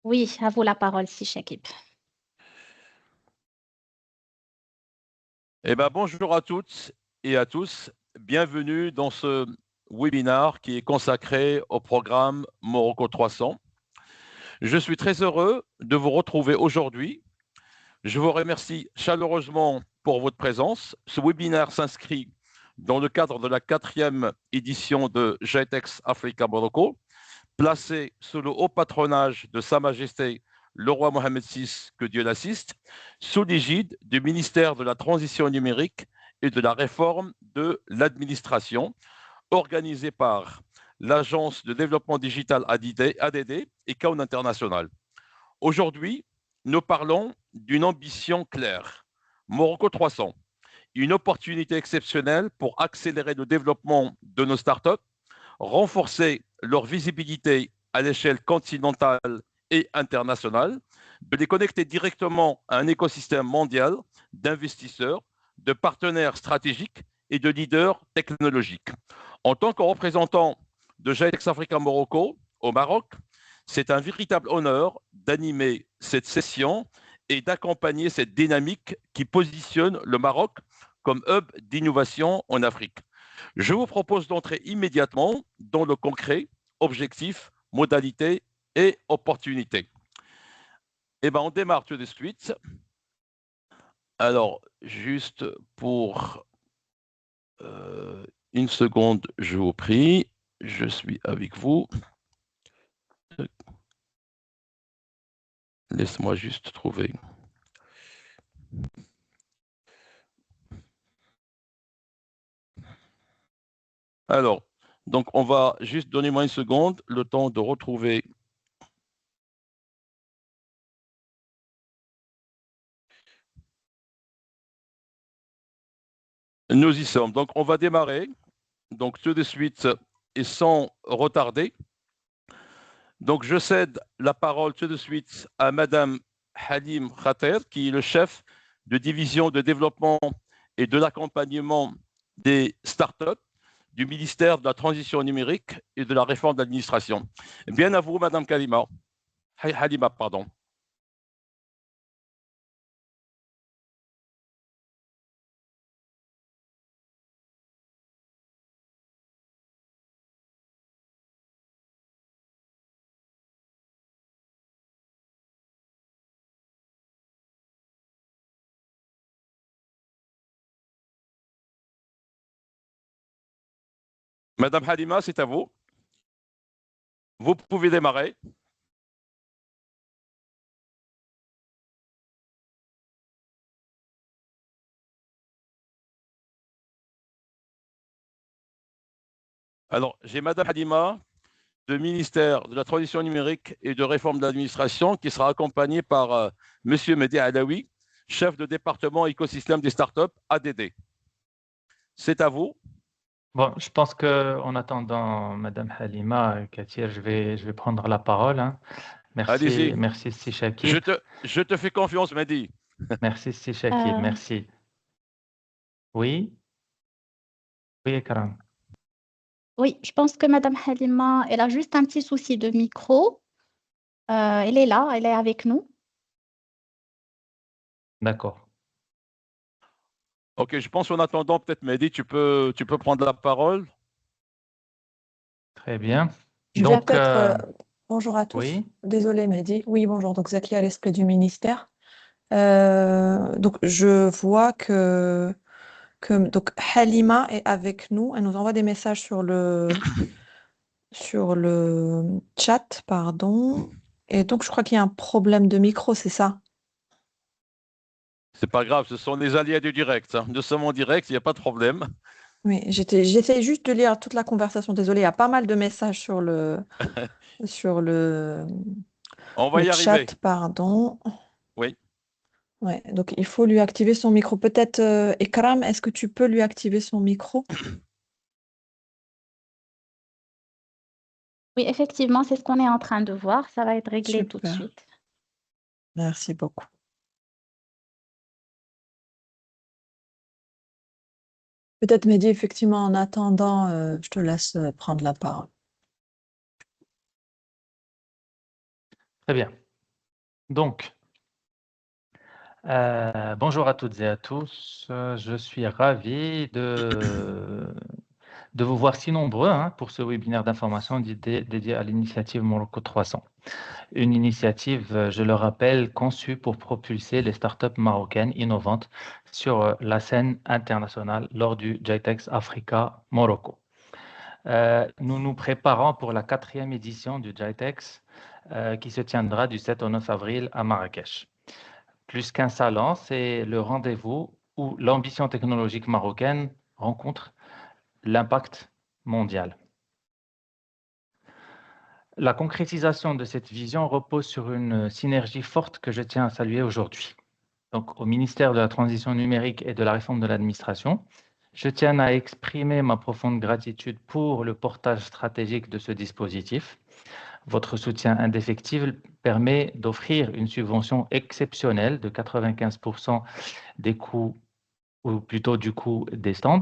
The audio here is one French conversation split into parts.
Oui, à vous la parole, si Shakib. Bonjour à toutes et à tous. Bienvenue dans ce webinaire qui est consacré au programme Morocco 300. Je suis très heureux de vous retrouver aujourd'hui. Je vous remercie chaleureusement pour votre présence. Ce webinaire s'inscrit dans le cadre de la 4e édition de GITEX Africa Morocco, placée sous le haut patronage de Sa Majesté le roi Mohamed VI, que Dieu l'assiste, sous l'égide du ministère de la Transition numérique et de la réforme de l'administration, organisé par l'Agence de développement digital ADD et Kaun International. Aujourd'hui, nous parlons d'une ambition claire. Morocco 300, une opportunité exceptionnelle pour accélérer le développement de nos startups, renforcer leur visibilité à l'échelle continentale et internationale, de les connecter directement à un écosystème mondial d'investisseurs, de partenaires stratégiques et de leaders technologiques. En tant que représentant de GITEX Africa Morocco au Maroc, c'est un véritable honneur d'animer cette session et d'accompagner cette dynamique qui positionne le Maroc comme hub d'innovation en Afrique. Je vous propose d'entrer immédiatement dans le concret, objectifs, modalités et opportunités. On démarre tout de suite. Alors, juste pour une seconde, je vous prie, je suis avec vous. Laisse-moi juste trouver. Alors, donc on va juste donner-moi une seconde, le temps de retrouver. Nous y sommes. Donc, on va démarrer. Donc, tout de suite et sans retarder. Donc, je cède la parole tout de suite à Madame Halim Khater, qui est le chef de division de développement et de l'accompagnement des startups du ministère de la Transition numérique et de la réforme de l'administration. Bien à vous, Madame Halima, pardon. Madame Halima, c'est à vous. Vous pouvez démarrer. Alors, j'ai Madame Halima, du ministère de la Transition numérique et de réforme de l'administration, qui sera accompagnée par Monsieur Mehdi Alaoui, chef de département écosystème des startups ADD. C'est à vous. Bon, je pense qu'en attendant Madame Halima Katir, je vais prendre la parole. Hein. Allez-y. Merci Si Shakib. Je te fais confiance, Mehdi. Merci Si Shakib, merci. Oui? Oui, Ekram. Oui, je pense que Madame Halima, elle a juste un petit souci de micro. Elle est là, elle est avec nous. D'accord. Ok, je pense qu'en attendant, peut-être Mehdi, tu peux prendre la parole. Très bien. Donc, bonjour à tous. Oui. Désolée, Mehdi. Oui, bonjour. Donc, Zakia à l'esprit du ministère. Donc, je vois que donc, Halima est avec nous. Elle nous envoie des messages sur le chat, pardon. Et donc, je crois qu'il y a un problème de micro, c'est ça? C'est pas grave, ce sont les alliés du direct. Hein. Nous sommes en direct, il n'y a pas de problème. Oui, j'essaie juste de lire toute la conversation. Désolée, il y a pas mal de messages sur le On va y chat, arriver. pardon. Oui. Ouais, donc il faut lui activer son micro. Peut-être, Ekram, est-ce que tu peux lui activer son micro? Oui, effectivement, c'est ce qu'on est en train de voir. Ça va être réglé tout de Super. suite. Merci beaucoup. Peut-être, Mehdi, effectivement, en attendant, je te laisse prendre la parole. Très bien. Donc, bonjour à toutes et à tous. Je suis ravi de vous voir si nombreux pour ce webinaire d'information dédié à l'initiative Morocco 300. Une initiative, je le rappelle, conçue pour propulser les startups marocaines innovantes sur la scène internationale lors du GITEX Africa Morocco. Nous nous préparons pour la 4e édition du GITEX qui se tiendra du 7 au 9 avril à Marrakech. Plus qu'un salon, c'est le rendez-vous où l'ambition technologique marocaine rencontre l'impact mondial. La concrétisation de cette vision repose sur une synergie forte que je tiens à saluer aujourd'hui. Donc, au ministère de la Transition numérique et de la Réforme de l'administration, je tiens à exprimer ma profonde gratitude pour le portage stratégique de ce dispositif. Votre soutien indéfectible permet d'offrir une subvention exceptionnelle de 95% des coûts, ou plutôt du coût des stands.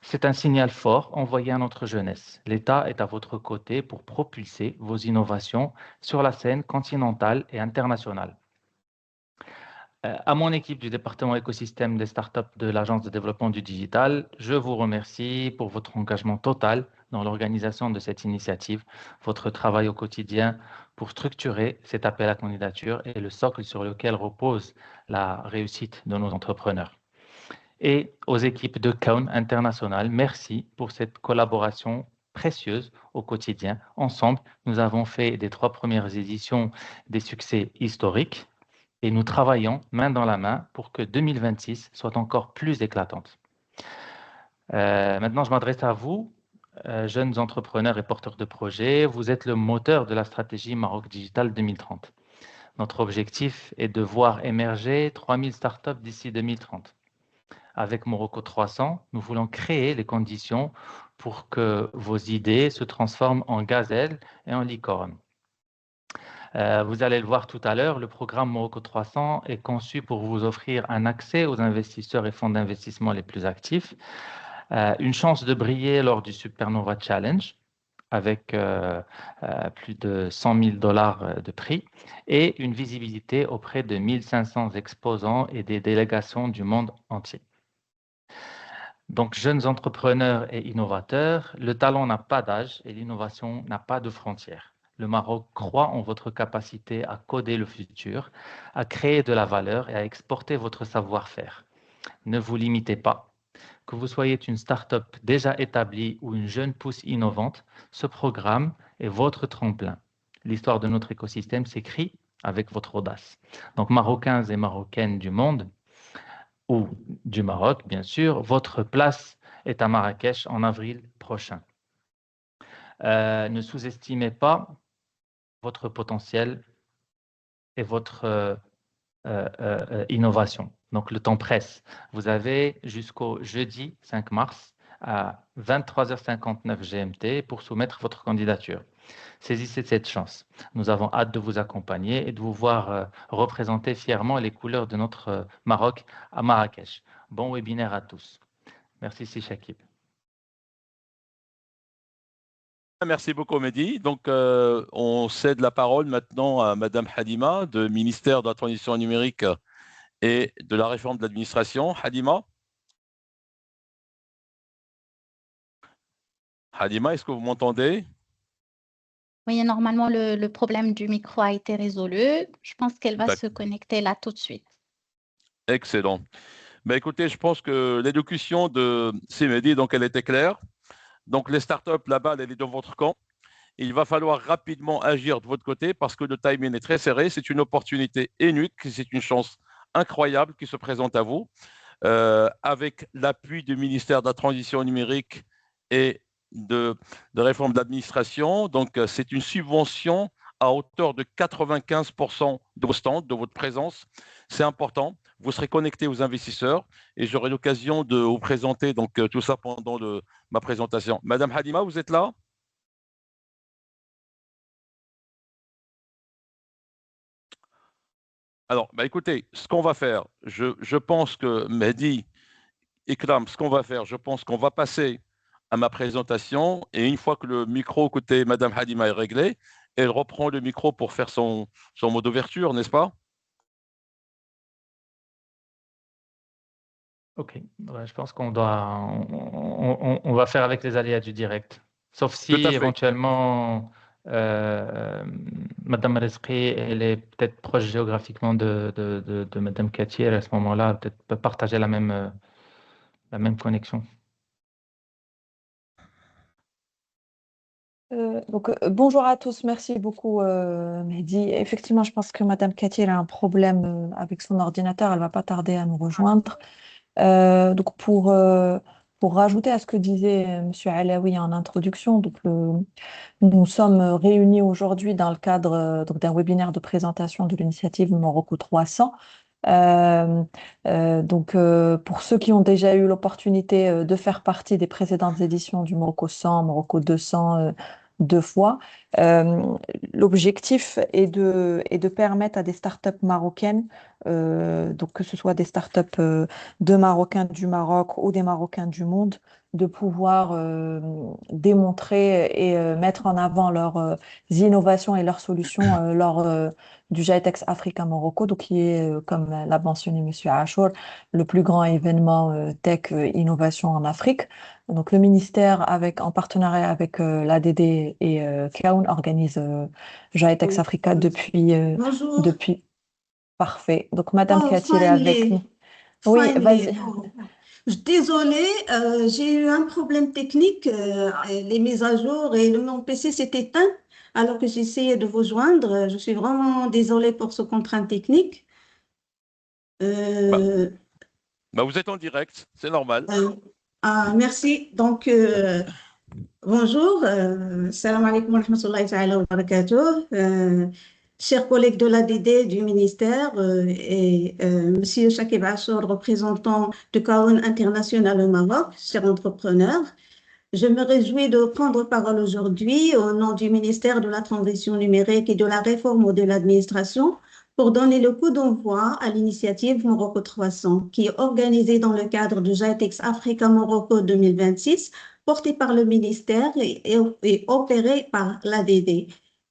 C'est un signal fort envoyé à notre jeunesse. L'État est à votre côté pour propulser vos innovations sur la scène continentale et internationale. À mon équipe du département écosystème des startups de l'Agence de développement du digital, je vous remercie pour votre engagement total dans l'organisation de cette initiative, votre travail au quotidien pour structurer cet appel à candidature et le socle sur lequel repose la réussite de nos entrepreneurs. Et aux équipes de Kaun International, merci pour cette collaboration précieuse au quotidien. Ensemble, nous avons fait des 3 premières éditions des succès historiques et nous travaillons main dans la main pour que 2026 soit encore plus éclatante. Maintenant, je m'adresse à vous, jeunes entrepreneurs et porteurs de projets. Vous êtes le moteur de la stratégie Maroc Digital 2030. Notre objectif est de voir émerger 3000 startups d'ici 2030. Avec Morocco 300, nous voulons créer les conditions pour que vos idées se transforment en gazelles et en licornes. Vous allez le voir tout à l'heure, le programme Morocco 300 est conçu pour vous offrir un accès aux investisseurs et fonds d'investissement les plus actifs, une chance de briller lors du Supernova Challenge avec plus de $100 000 de prix et une visibilité auprès de 1500 exposants et des délégations du monde entier. Donc, jeunes entrepreneurs et innovateurs, le talent n'a pas d'âge et l'innovation n'a pas de frontières. Le Maroc croit en votre capacité à coder le futur, à créer de la valeur et à exporter votre savoir-faire. Ne vous limitez pas. Que vous soyez une start-up déjà établie ou une jeune pousse innovante, ce programme est votre tremplin. L'histoire de notre écosystème s'écrit avec votre audace. Donc, Marocains et Marocaines du monde, ou du Maroc, bien sûr, votre place est à Marrakech en avril prochain. Ne sous-estimez pas votre potentiel et votre innovation. Donc, le temps presse. Vous avez jusqu'au jeudi 5 mars à 23h59 GMT pour soumettre votre candidature. Saisissez cette chance. Nous avons hâte de vous accompagner et de vous voir représenter fièrement les couleurs de notre Maroc à Marrakech. Bon webinaire à tous. Merci, Shakib. Merci beaucoup, Mehdi. Donc, on cède la parole maintenant à Madame Halima, du ministère de la Transition numérique et de la Réforme de l'administration. Halima? Halima, est-ce que vous m'entendez? Oui, normalement, le problème du micro a été résolu. Je pense qu'elle va se connecter là tout de suite. Excellent. Ben, écoutez, je pense que l'élocution de Mehdi, donc elle était claire. Donc, les startups, la balle, elle est dans votre camp. Il va falloir rapidement agir de votre côté parce que le timing est très serré. C'est une opportunité unique, c'est une chance incroyable qui se présente à vous avec l'appui du ministère de la Transition numérique et de réforme de l'administration. Donc, c'est une subvention à hauteur de 95% de vos stands, de votre présence. C'est important. Vous serez connecté aux investisseurs et j'aurai l'occasion de vous présenter donc, tout ça pendant ma présentation. Madame Halima, vous êtes là? Alors, bah écoutez, ce qu'on va faire, je pense que Mehdi, Ikram, ce qu'on va faire, je pense qu'on va passer à ma présentation et une fois que le micro côté Madame Halima est réglé, elle reprend le micro pour faire son mot d'ouverture, n'est-ce pas? Ok, ouais, je pense on va faire avec les aléas du direct. Sauf si Tout à fait. éventuellement Madame Rizqi, elle est peut-être proche géographiquement de Madame Cathy, elle, à ce moment-là, peut-être peut partager la même connexion. Bonjour à tous, merci beaucoup Mehdi. Effectivement, je pense que Madame Cathy elle a un problème avec son ordinateur, elle va pas tarder à nous rejoindre. Pour rajouter à ce que disait Monsieur Alaoui en introduction, nous sommes réunis aujourd'hui dans le cadre d'un webinaire de présentation de l'initiative Morocco 300. Pour ceux qui ont déjà eu l'opportunité de faire partie des précédentes éditions du Morocco 100, Morocco 200, deux fois, euh, l'objectif est de permettre à des startups marocaines, donc que ce soit des startups de Marocains du Maroc ou des Marocains du monde, de pouvoir démontrer et mettre en avant leurs innovations et leurs solutions lors du GITEX Africa Morocco, donc qui est, comme l'a mentionné Monsieur Achour, le plus grand événement tech innovation en Afrique. Donc le ministère, en partenariat avec l'ADD et Kaoun, organise GITEX Oui. Africa Bonjour. depuis. Parfait. Donc Madame Oh, Cathy est avec nous. finally. Oui, Finally. vas-y. Oh. Désolée, j'ai eu un problème technique. Les mises à jour et mon PC s'est éteint alors que j'essayais de vous joindre. Je suis vraiment désolée pour ce contrainte technique. Bah, Euh, vous êtes en direct, c'est normal. Merci. Donc, bonjour, salam alaikum wa rahmatullahi ta'ala wa barakatuh. Chers collègues de l'ADD du ministère et Monsieur Chakib Achour, représentant de Kaoun International au Maroc, chers entrepreneurs, je me réjouis de prendre parole aujourd'hui au nom du ministère de la Transition numérique et de la réforme de l'administration pour donner le coup d'envoi à l'initiative Morocco 300 qui est organisée dans le cadre du GITEX Africa Morocco 2026 porté par le ministère et opéré par l'ADD.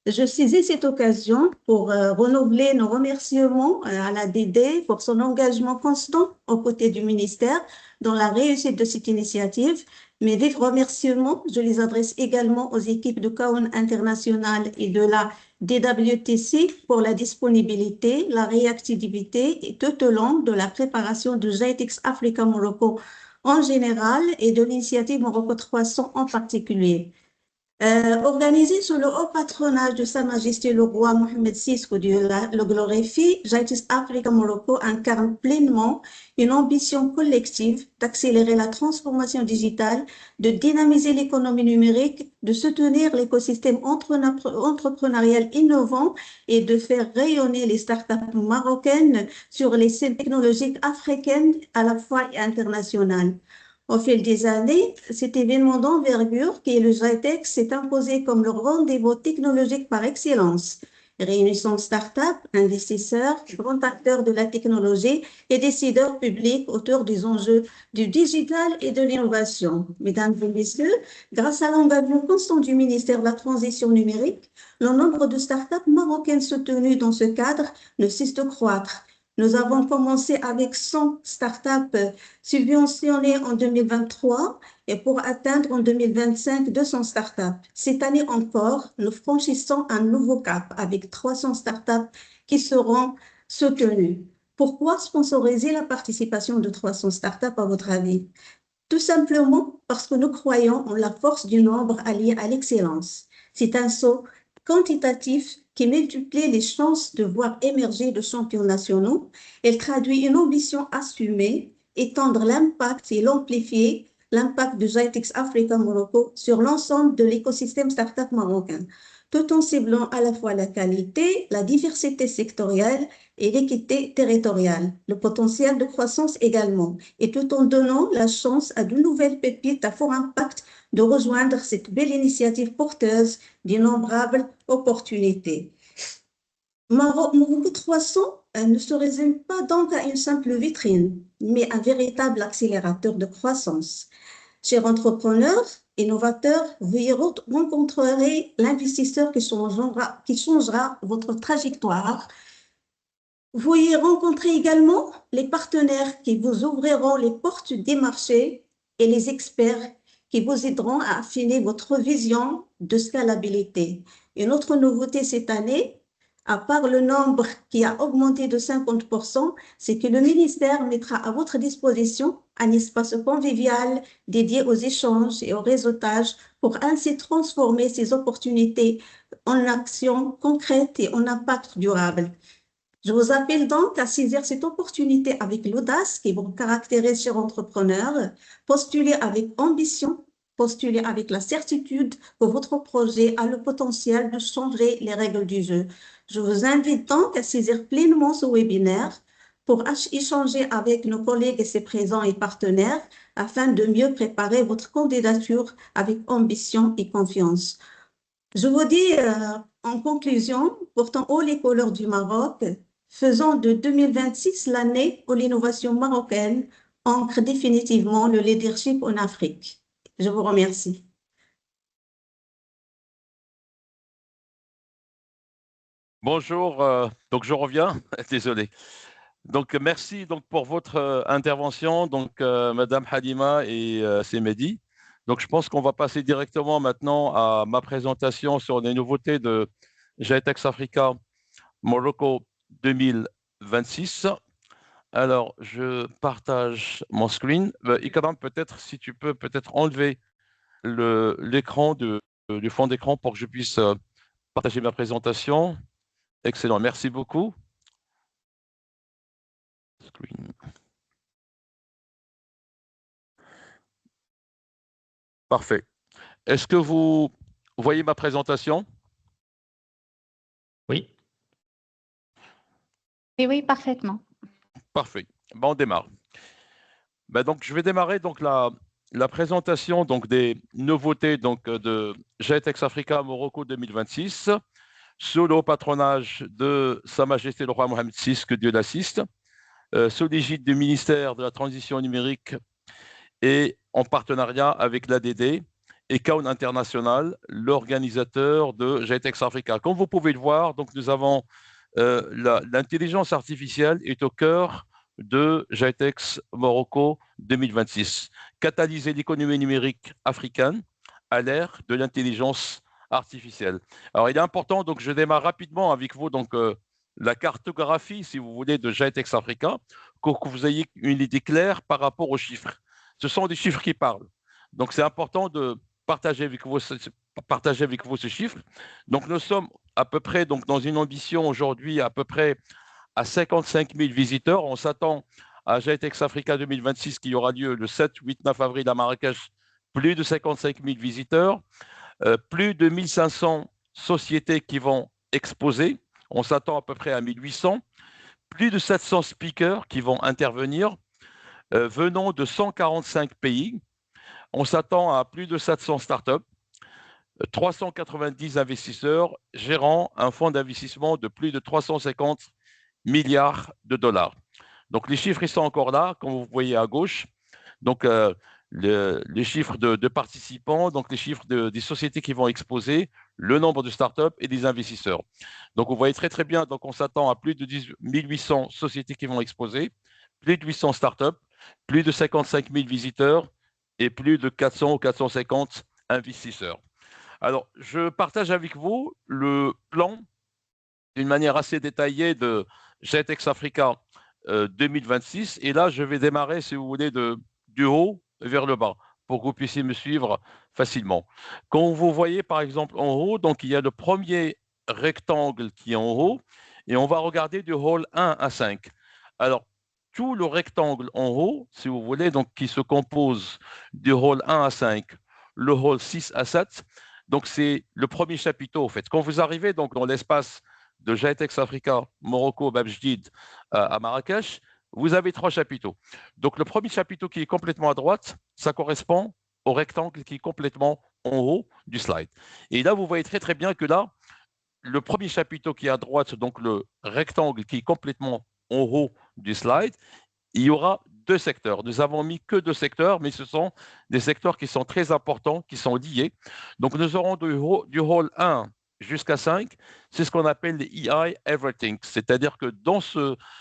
Je saisis cette occasion pour renouveler nos remerciements à l'ADD pour son engagement constant aux côtés du ministère dans la réussite de cette initiative. Mes vifs remerciements, je les adresse également aux équipes de Kaoun International et de la DWTC pour la disponibilité, la réactivité et tout au long de la préparation de GITEX Africa Morocco en général et de l'initiative Morocco 300 en particulier. Organisé sous le haut patronage de Sa Majesté le roi Mohamed VI, que Dieu le glorifie, GITEX Africa Morocco incarne pleinement une ambition collective d'accélérer la transformation digitale, de dynamiser l'économie numérique, de soutenir l'écosystème entrepreneurial innovant et de faire rayonner les startups marocaines sur les scènes technologiques africaines à la fois et internationales. Au fil des années, cet événement d'envergure qui est le GITEX s'est imposé comme le rendez-vous technologique par excellence, réunissant start-up, investisseurs, grands acteurs de la technologie et décideurs publics autour des enjeux du digital et de l'innovation. Mesdames et messieurs, grâce à l'engagement constant du ministère de la Transition numérique, le nombre de start-up marocaines soutenues dans ce cadre ne cesse de croître. Nous avons commencé avec 100 startups subventionnées en 2023 et pour atteindre en 2025 200 startups. Cette année encore, nous franchissons un nouveau cap avec 300 startups qui seront soutenues. Pourquoi sponsoriser la participation de 300 startups à votre avis? Tout simplement parce que nous croyons en la force du nombre allié à l'excellence. C'est un saut quantitatif qui multiplie les chances de voir émerger de champions nationaux. Elle traduit une ambition assumée, étendre l'impact et l'amplifier, l'impact de GITEX Africa Morocco sur l'ensemble de l'écosystème startup marocain, tout en ciblant à la fois la qualité, la diversité sectorielle et l'équité territoriale, le potentiel de croissance également, et tout en donnant la chance à de nouvelles pépites à fort impact de rejoindre cette belle initiative porteuse d'innombrables opportunités. Morocco 300 ne se résume pas donc à une simple vitrine, mais un véritable accélérateur de croissance. Chers entrepreneurs, innovateurs, vous y rencontrerez l'investisseur qui changera votre trajectoire Vous y rencontrez également les partenaires qui vous ouvriront les portes des marchés et les experts qui vous aideront à affiner votre vision de scalabilité. Une autre nouveauté cette année, à part le nombre qui a augmenté de 50%, c'est que le ministère mettra à votre disposition un espace convivial dédié aux échanges et au réseautage pour ainsi transformer ces opportunités en actions concrètes et en impact durable. Je vous appelle donc à saisir cette opportunité avec l'audace qui vous caractérise, chers entrepreneurs. Postulez avec ambition, postulez avec la certitude que votre projet a le potentiel de changer les règles du jeu. Je vous invite donc à saisir pleinement ce webinaire pour échanger avec nos collègues ici présents et partenaires afin de mieux préparer votre candidature avec ambition et confiance. Je vous dis en conclusion, portant haut les couleurs du Maroc, faisant de 2026 l'année où l'innovation marocaine ancre définitivement le leadership en Afrique. Je vous remercie. Bonjour, donc je reviens, désolé. Donc merci donc pour votre intervention, donc Madame Halima et c'est Mehdi. Donc je pense qu'on va passer directement maintenant à ma présentation sur les nouveautés de GITEX Africa Morocco 2026. Alors je partage mon screen. Ikram, peut-être si tu peux peut-être enlever l'écran du fond d'écran pour que je puisse partager ma présentation. Excellent, merci beaucoup. Screen. Parfait. Est-ce que vous voyez ma présentation? Oui. Oui, parfaitement. Parfait. Bon, on démarre. Donc, je vais démarrer donc, la présentation donc, des nouveautés donc, de GITEX Africa Morocco 2026 sous le patronage de Sa Majesté le Roi Mohamed VI, que Dieu l'assiste, sous l'égide du ministère de la Transition numérique et en partenariat avec l'ADD et Kaun International, l'organisateur de GITEX Africa. Comme vous pouvez le voir, donc, nous avons l'intelligence artificielle est au cœur de GITEX Morocco 2026. Catalyser l'économie numérique africaine à l'ère de l'intelligence artificielle. Alors, il est important, donc je démarre rapidement avec vous donc, la cartographie, si vous voulez, de GITEX Africa, pour que vous ayez une idée claire par rapport aux chiffres. Ce sont des chiffres qui parlent. Donc, c'est important de partager avec vous ces chiffres. Donc, nous sommes à peu près donc, dans une ambition aujourd'hui à peu près à 55 000 visiteurs. On s'attend à GITEX Africa 2026 qui aura lieu le 7, 8, 9 avril à Marrakech, plus de 55 000 visiteurs, plus de 1500 sociétés qui vont exposer. On s'attend à peu près à 1800, plus de 700 speakers qui vont intervenir, venant de 145 pays. On s'attend à plus de 700 startups, 390 investisseurs gérant un fonds d'investissement de plus de 350 milliards de dollars. Donc, les chiffres ils sont encore là, comme vous voyez à gauche. Donc, les chiffres de participants, donc les chiffres des sociétés qui vont exposer, le nombre de startups et des investisseurs. Donc, vous voyez très, très bien. Donc, on s'attend à plus de 1800 sociétés qui vont exposer, plus de 800 startups, plus de 55 000 visiteurs et plus de 400 ou 450 investisseurs. Alors, je partage avec vous le plan d'une manière assez détaillée de GITEX Africa 2026. Et là, je vais démarrer, si vous voulez, du haut vers le bas pour que vous puissiez me suivre facilement. Quand vous voyez, par exemple, en haut, donc il y a le premier rectangle qui est en haut et on va regarder du hall 1 à 5. Alors, tout le rectangle en haut, si vous voulez, donc qui se compose du hall 1 à 5, le hall 6 à 7, donc c'est le premier chapiteau, en fait. Quand vous arrivez donc dans l'espace de GITEX Africa, Morocco, Bab Jdid à Marrakech, vous avez 3 chapiteaux. Donc, le premier chapiteau qui est complètement à droite, ça correspond au rectangle qui est complètement en haut du slide. Et là, vous voyez très, très bien que là, le premier chapiteau qui est à droite, donc le rectangle qui est complètement en haut du slide, il y aura 2 secteurs. Nous avons mis que 2 secteurs, mais ce sont des secteurs qui sont très importants, qui sont liés. Donc, nous aurons du hall 1 jusqu'à 5, c'est ce qu'on appelle les EI Everything, c'est-à-dire que dans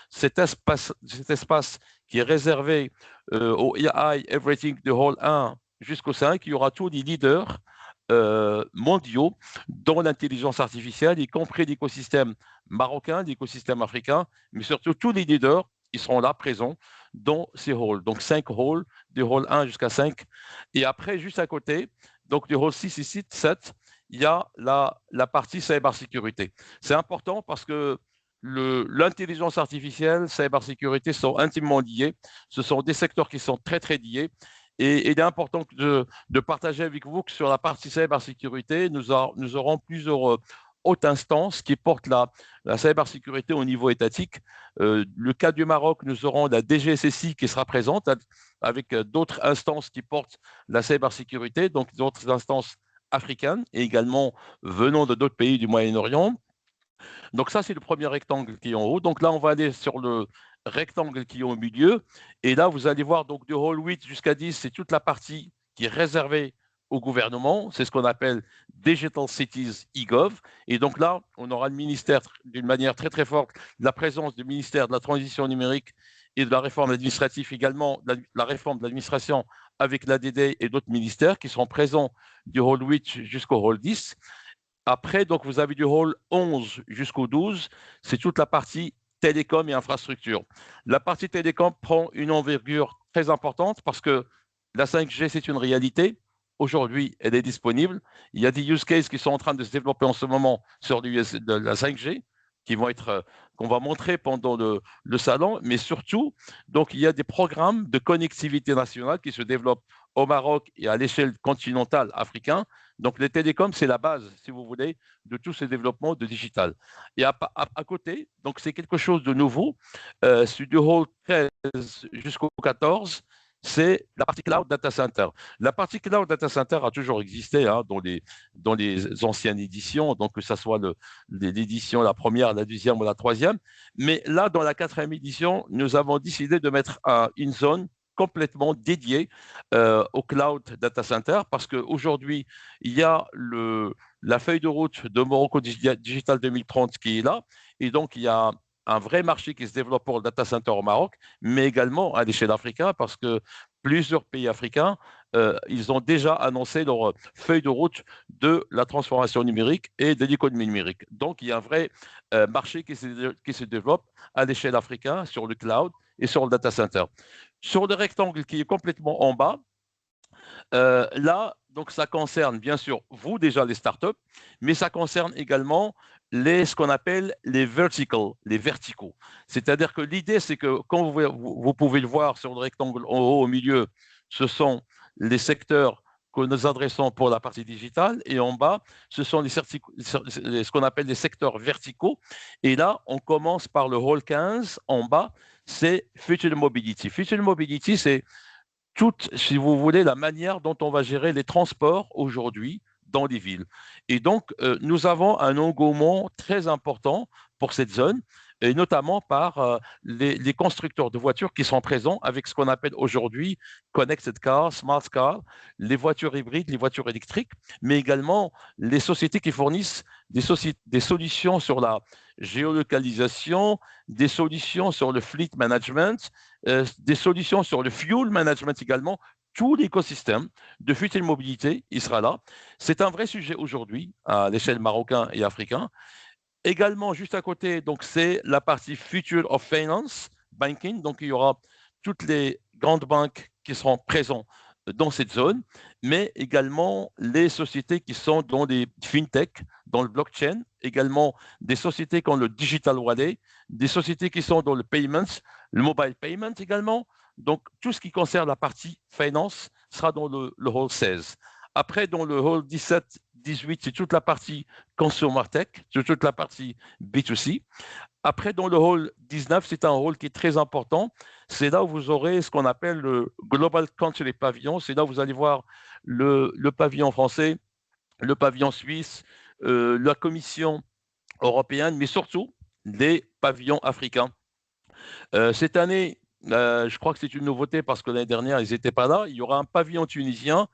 cet espace qui est réservé au EI Everything de Hall 1 jusqu'au 5, il y aura tous les leaders mondiaux dans l'intelligence artificielle, y compris l'écosystème marocain, l'écosystème africain, mais surtout tous les leaders qui seront là présents dans ces halls. Donc 5 halls, du hall 1 jusqu'à 5. Et après, juste à côté, donc du hall 6 et 7, il y a la partie cybersécurité. C'est important parce que l'intelligence artificielle, cybersécurité sont intimement liés. Ce sont des secteurs qui sont très, très liés. Et il est important de partager avec vous que sur la partie cybersécurité, nous aurons plusieurs hautes instances qui portent la cybersécurité au niveau étatique. Le cas du Maroc, nous aurons la DGSSI qui sera présente avec d'autres instances qui portent la cybersécurité, donc d'autres instances africaines et également venant de d'autres pays du Moyen-Orient. Donc ça, c'est le premier rectangle qui est en haut. Donc là, on va aller sur le rectangle qui est au milieu. Et là, vous allez voir donc du hall 8 jusqu'à 10, c'est toute la partie qui est réservée au gouvernement. C'est ce qu'on appelle Digital Cities e-Gov. Et donc là, on aura le ministère d'une manière très, très forte, la présence du ministère de la Transition numérique et de la réforme administrative également, la réforme de l'administration avec l'ADD et d'autres ministères qui seront présents du hall 8 jusqu'au hall 10. Après, donc, vous avez du hall 11 jusqu'au 12, c'est toute la partie télécom et infrastructure. La partie télécom prend une envergure très importante parce que la 5G, c'est une réalité. Aujourd'hui, elle est disponible. Il y a des use cases qui sont en train de se développer en ce moment sur de la 5G qu'on va montrer pendant le salon, mais surtout, donc, il y a des programmes de connectivité nationale qui se développent au Maroc et à l'échelle continentale africaine. Donc, les télécoms, c'est la base, si vous voulez, de tout ce développement de digital. Et à côté, donc c'est quelque chose de nouveau, sur du hall 13 jusqu'au 14, c'est la partie cloud data center. La partie cloud data center a toujours existé dans les anciennes éditions, donc que ce soit l'édition, la première, la deuxième ou la troisième. Mais là, dans la 4e édition, nous avons décidé de mettre une zone complètement dédiée au cloud data center parce qu'aujourd'hui, il y a la feuille de route de Morocco Digital 2030 qui est là. Et donc, il y a un vrai marché qui se développe pour le data center au Maroc, mais également à l'échelle africaine parce que plusieurs pays africains, ils ont déjà annoncé leur feuille de route de la transformation numérique et de l'économie numérique. Donc, il y a un vrai marché qui se développe à l'échelle africaine sur le cloud et sur le data center. Sur le rectangle qui est complètement en bas, là, donc ça concerne bien sûr vous déjà les startups, mais ça concerne également ce qu'on appelle les verticaux. C'est-à-dire que l'idée, c'est que quand vous pouvez le voir sur le rectangle en haut au milieu, ce sont les secteurs que nous adressons pour la partie digitale et en bas, ce sont ce qu'on appelle les secteurs verticaux. Et là, on commence par le hall 15 en bas, c'est Future Mobility. Future Mobility, c'est toute, si vous voulez, la manière dont on va gérer les transports aujourd'hui dans les villes. Et donc, nous avons un engouement très important pour cette zone, et notamment par les constructeurs de voitures qui sont présents avec ce qu'on appelle aujourd'hui Connected Car, Smart Car, les voitures hybrides, les voitures électriques, mais également les sociétés qui fournissent des solutions sur la géolocalisation, des solutions sur le fleet management, des solutions sur le fuel management également. Tout l'écosystème de Future Mobilité, il sera là. C'est un vrai sujet aujourd'hui à l'échelle marocaine et africaine. Également, juste à côté, donc c'est la partie Future of Finance, Banking. Donc, il y aura toutes les grandes banques qui seront présentes dans cette zone, mais également les sociétés qui sont dans les fintech, dans le blockchain, également des sociétés comme le digital wallet, des sociétés qui sont dans le payments, le mobile payment également. Donc, tout ce qui concerne la partie finance sera dans le hall 16. Après, dans le hall 17, 18, c'est toute la partie consumer tech, c'est toute la partie B2C. Après, dans le hall 19, c'est un hall qui est très important. C'est là où vous aurez ce qu'on appelle le Global Country Pavillon. C'est là où vous allez voir le pavillon français, le pavillon suisse, la Commission européenne, mais surtout les pavillons africains. Cette année, je crois que c'est une nouveauté parce que l'année dernière, ils n'étaient pas là. Il y aura un pavillon tunisien.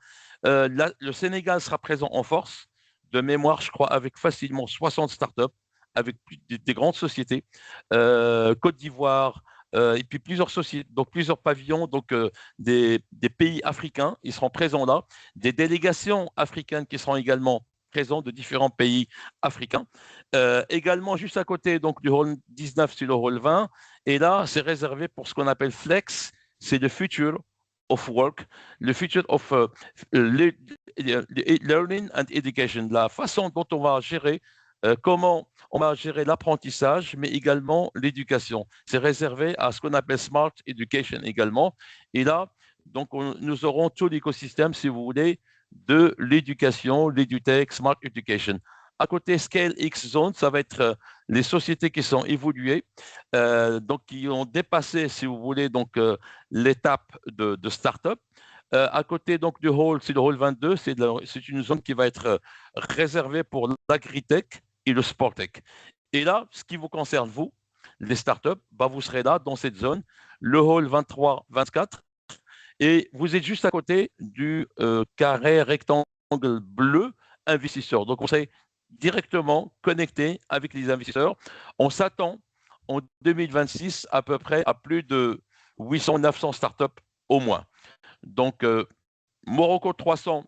Le Sénégal sera présent en force. de mémoire, je crois, avec facilement 60 startups, avec des grandes sociétés, Côte d'Ivoire, et puis plusieurs sociétés, donc plusieurs pavillons, donc des pays africains, ils seront présents là, des délégations africaines qui seront également présentes de différents pays africains. Également, juste à côté donc, du hall 19 sur le hall 20, et là, c'est réservé pour ce qu'on appelle Flex, c'est le future of work, le future of learning and education, la façon dont on va gérer, comment on va gérer l'apprentissage, mais également l'éducation. C'est réservé à ce qu'on appelle Smart Education également. Et là, donc, nous aurons tout l'écosystème, si vous voulez, de l'éducation, l'EduTech, Smart Education. À côté Scale X Zone, ça va être les sociétés qui sont évoluées, donc qui ont dépassé, si vous voulez, donc l'étape de start-up. À côté donc du hall, c'est le hall 22, c'est une zone qui va être réservée pour l'agritech et le sporttech. Et là, ce qui vous concerne, vous, les startups, bah, vous serez là dans cette zone, le hall 23-24, et vous êtes juste à côté du carré rectangle bleu investisseur. Donc, on s'est directement connecté avec les investisseurs. On s'attend en 2026 à peu près à plus de 800-900 startups au moins. Donc, Morocco 300,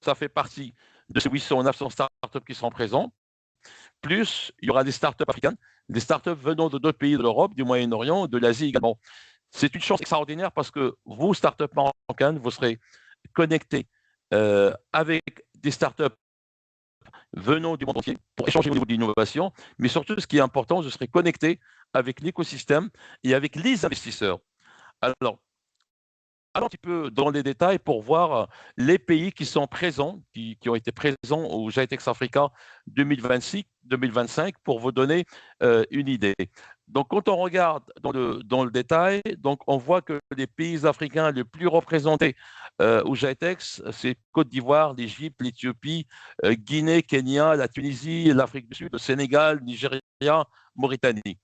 ça fait partie de ces 800-900 startups qui seront présents. Plus, il y aura des startups africaines, des startups venant de d'autres pays de l'Europe, du Moyen-Orient, de l'Asie également. C'est une chance extraordinaire parce que vous, startups marocaines, vous serez connectés avec des startups venant du monde entier pour échanger au niveau de l'innovation, mais surtout, ce qui est important, je serai connecté avec l'écosystème et avec les investisseurs. Alors, allons un petit peu dans les détails pour voir les pays qui sont présents, qui ont été présents au GITEX Africa 2026-2025 pour vous donner une idée. Donc, quand on regarde dans le détail, donc on voit que les pays africains les plus représentés au GITEX, c'est Côte d'Ivoire, l'Égypte, l'Éthiopie, Guinée, Kenya, la Tunisie, l'Afrique du Sud, le Sénégal, Nigeria, Mauritanie.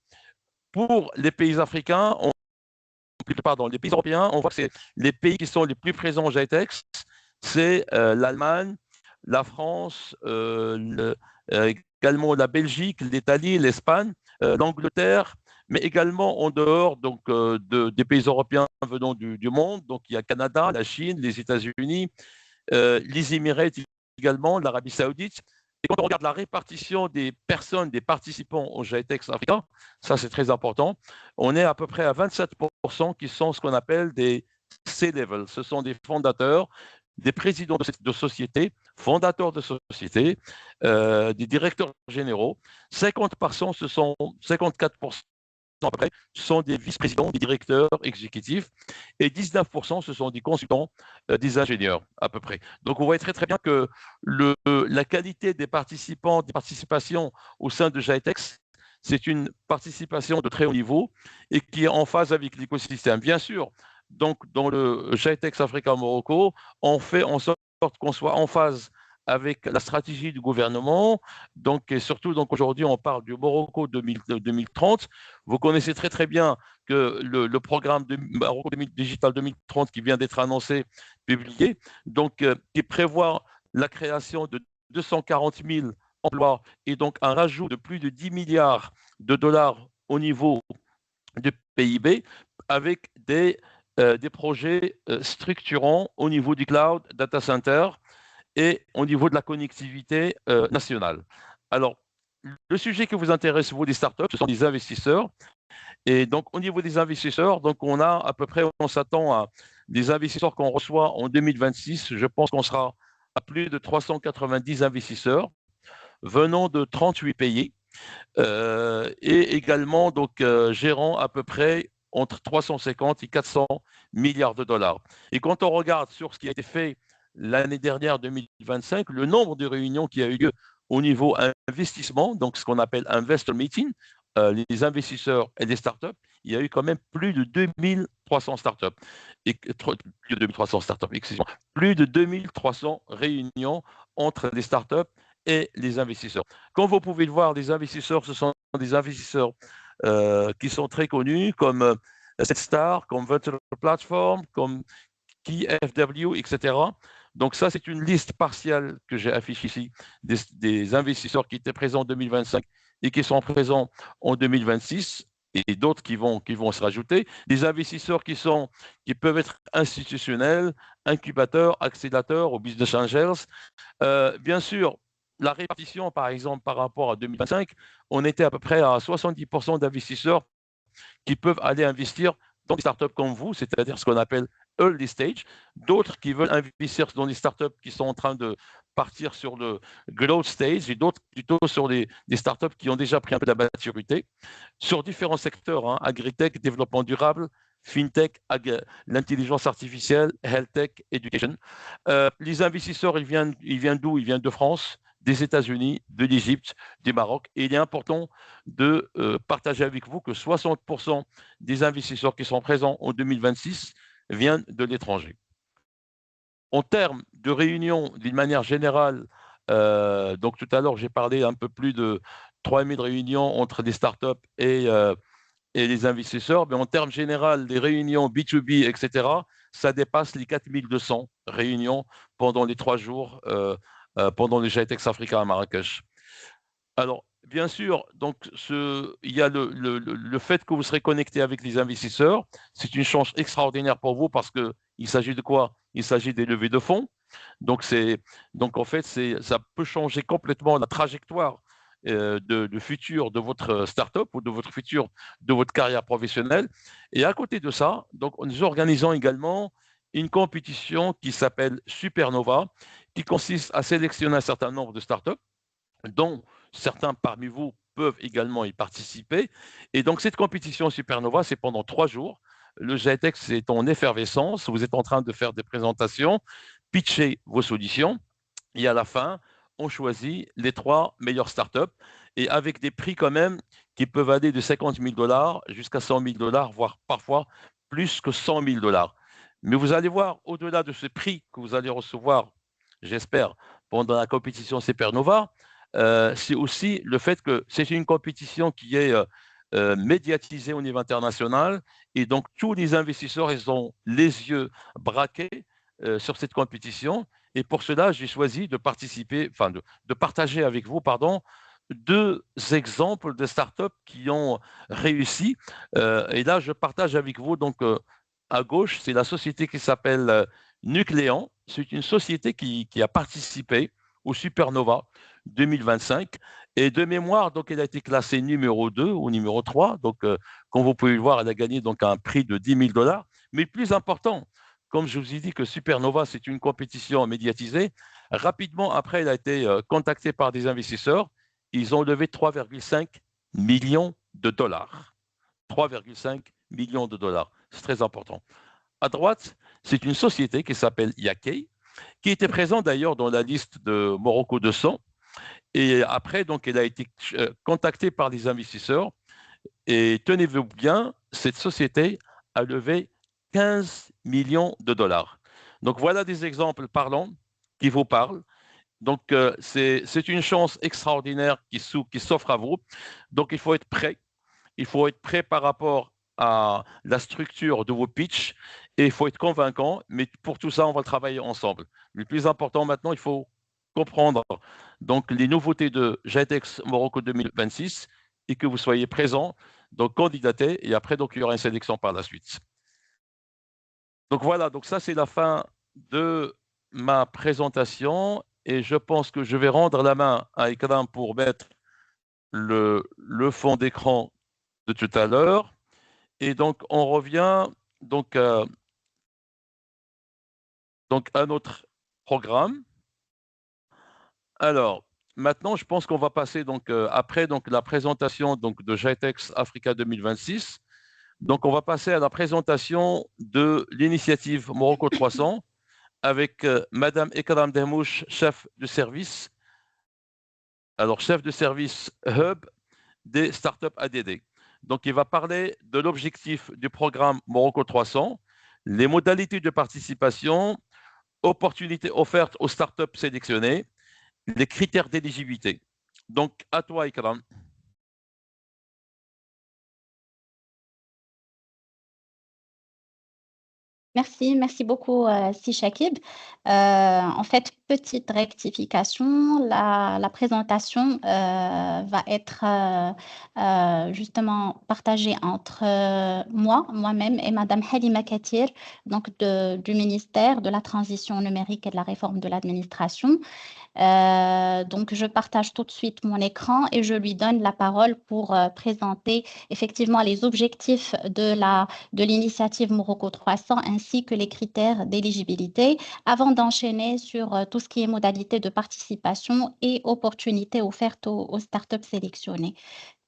Pour les pays africains, pardon, les pays européens, on voit que c'est les pays qui sont les plus présents au GITEX, c'est l'Allemagne, la France, également la Belgique, l'Italie, l'Espagne, l'Angleterre, mais également en dehors donc, des pays européens venant du monde. Donc, il y a le Canada, la Chine, les États-Unis, les Émirats également, l'Arabie Saoudite. Et quand on regarde la répartition des personnes, des participants au GITEX Africa, ça c'est très important, on est à peu près à 27% qui sont ce qu'on appelle des C-level. Ce sont des fondateurs, des présidents de sociétés, fondateurs de sociétés, des directeurs généraux. 50%, ce sont 54% à peu près, ce sont des vice-présidents, des directeurs exécutifs, et 19%, ce sont des consultants, des ingénieurs, à peu près. Donc, on voit très, très bien que la qualité des participants, des participations au sein de GITEX, c'est une participation de très haut niveau et qui est en phase avec l'écosystème. Bien sûr, donc, dans le GITEX Africa Morocco, on fait en sorte qu'on soit en phase avec la stratégie du gouvernement. Donc, et surtout, donc aujourd'hui, on parle du Morocco 2030. Vous connaissez très, très bien que le programme de Morocco Digital 2030 qui vient d'être annoncé, publié, donc, qui prévoit la création de 240 000 emplois et donc un rajout de plus de 10 milliards de dollars au niveau du PIB avec des projets structurants au niveau du cloud, data center, et au niveau de la connectivité nationale. Alors, le sujet qui vous intéresse, vous, les startups, ce sont des investisseurs. Et donc, au niveau des investisseurs, donc on a à peu près, on s'attend à des investisseurs qu'on reçoit en 2026. Je pense qu'on sera à plus de 390 investisseurs venant de 38 pays et également donc gérant à peu près entre 350 et 400 milliards de dollars. Et quand on regarde sur ce qui a été fait l'année dernière, 2025, le nombre de réunions qui a eu lieu au niveau investissement, donc ce qu'on appelle investor meeting, les investisseurs et les startups, il y a eu quand même plus de 2300 startups. Plus de 2300 startups, excusez-moi. Plus de 2300 réunions entre les startups et les investisseurs. Comme vous pouvez le voir, les investisseurs, ce sont des investisseurs qui sont très connus, comme Setstar, comme Venture Platform, comme KFW, etc. Donc ça, c'est une liste partielle que j'ai affichée ici des investisseurs qui étaient présents en 2025 et qui sont présents en 2026 et d'autres qui vont se rajouter. Des investisseurs qui peuvent être institutionnels, incubateurs, accélérateurs ou business angels. Bien sûr, la répartition, par exemple, par rapport à 2025, on était à peu près à 70% d'investisseurs qui peuvent aller investir dans des startups comme vous, c'est-à-dire ce qu'on appelle early stage, d'autres qui veulent investir dans des startups qui sont en train de partir sur le growth stage et d'autres plutôt sur des startups qui ont déjà pris un peu de la maturité sur différents secteurs, hein, agritech, développement durable, fintech, l'intelligence artificielle, health tech, education. Les investisseurs, ils viennent d'où? Ils viennent de France, des États-Unis, de l'Égypte, du Maroc. Et il est important de partager avec vous que 60% des investisseurs qui sont présents en 2026 viennent de l'étranger. En termes de réunions, d'une manière générale, donc tout à l'heure, j'ai parlé un peu plus de 3000 réunions entre des startups et les investisseurs, mais en termes généraux, les réunions B2B, etc., ça dépasse les 4200 réunions pendant les 3 jours pendant le GITEX Africa à Marrakech. Alors, bien sûr, donc il y a le fait que vous serez connecté avec les investisseurs. C'est une chance extraordinaire pour vous parce qu'il s'agit de quoi? Il s'agit des levées de fonds. Donc en fait, ça peut changer complètement la trajectoire de futur de votre start-up ou de votre futur de votre carrière professionnelle. Et à côté de ça, donc nous organisons également une compétition qui s'appelle Supernova, qui consiste à sélectionner un certain nombre de startups, dont certains parmi vous peuvent également y participer. Et donc cette compétition Supernova, c'est pendant 3 jours. Le GITEX est en effervescence. Vous êtes en train de faire des présentations, pitcher vos solutions. Et à la fin, on choisit les 3 meilleures startups et avec des prix quand même qui peuvent aller de 50 000 $ jusqu'à 100 000 $, voire parfois plus que 100 000 $. Mais vous allez voir, au-delà de ce prix que vous allez recevoir, j'espère, pendant la compétition Supernova, c'est aussi le fait que c'est une compétition qui est médiatisée au niveau international et donc tous les investisseurs, ils ont les yeux braqués sur cette compétition. Et pour cela, j'ai choisi de participer, enfin de partager avec vous, pardon, 2 exemples de startups qui ont réussi. Et là, je partage avec vous, donc à gauche, c'est la société qui s'appelle Nucléon. C'est une société qui a participé au Supernova 2025. Et de mémoire, donc, elle a été classée numéro 2 ou numéro 3. Donc, comme vous pouvez le voir, elle a gagné donc un prix de 10 000 $. Mais le plus important, comme je vous ai dit que Supernova, c'est une compétition médiatisée, rapidement après, elle a été contactée par des investisseurs. Ils ont levé 3,5 millions de $. 3,5 millions de $. C'est très important. À droite, c'est une société qui s'appelle Yakei, qui était présente d'ailleurs dans la liste de Morocco 200. Et après, donc, elle a été contactée par des investisseurs. Et tenez-vous bien, cette société a levé 15 millions de $. Donc, voilà des exemples parlants qui vous parlent. Donc, c'est une chance extraordinaire qui s'offre à vous. Donc, il faut être prêt. Il faut être prêt par rapport à la structure de vos pitchs et il faut être convaincant. Mais pour tout ça, on va travailler ensemble. Le plus important maintenant, il faut comprendre donc les nouveautés de GITEX Morocco 2026 et que vous soyez présent, donc candidater et après, donc, il y aura une sélection par la suite. Donc voilà, donc ça, c'est la fin de ma présentation et je pense que je vais rendre la main à Ikram pour mettre le fond d'écran de tout à l'heure. Et donc, on revient donc à notre programme. Alors, maintenant, je pense qu'on va passer donc après donc la présentation donc de GITEX Africa 2026. Donc, on va passer à la présentation de l'initiative Morocco 300 avec Madame Ikram Dermouche, chef de service. Alors, chef de service Hub des startups ADD. Donc, il va parler de l'objectif du programme Morocco 300, les modalités de participation, opportunités offertes aux startups sélectionnées, les critères d'éligibilité. Donc, à toi, Ikram. Merci beaucoup, Si Shakib. En fait, petite rectification, la présentation va être justement partagée entre moi-même et Madame Halima Katir, donc du ministère de la Transition numérique et de la réforme de l'administration. Donc, je partage tout de suite mon écran et je lui donne la parole pour présenter effectivement les objectifs de l'initiative Morocco 300 ainsi que les critères d'éligibilité avant d'enchaîner sur tout ce qui est modalité de participation et opportunités offertes aux startups sélectionnées.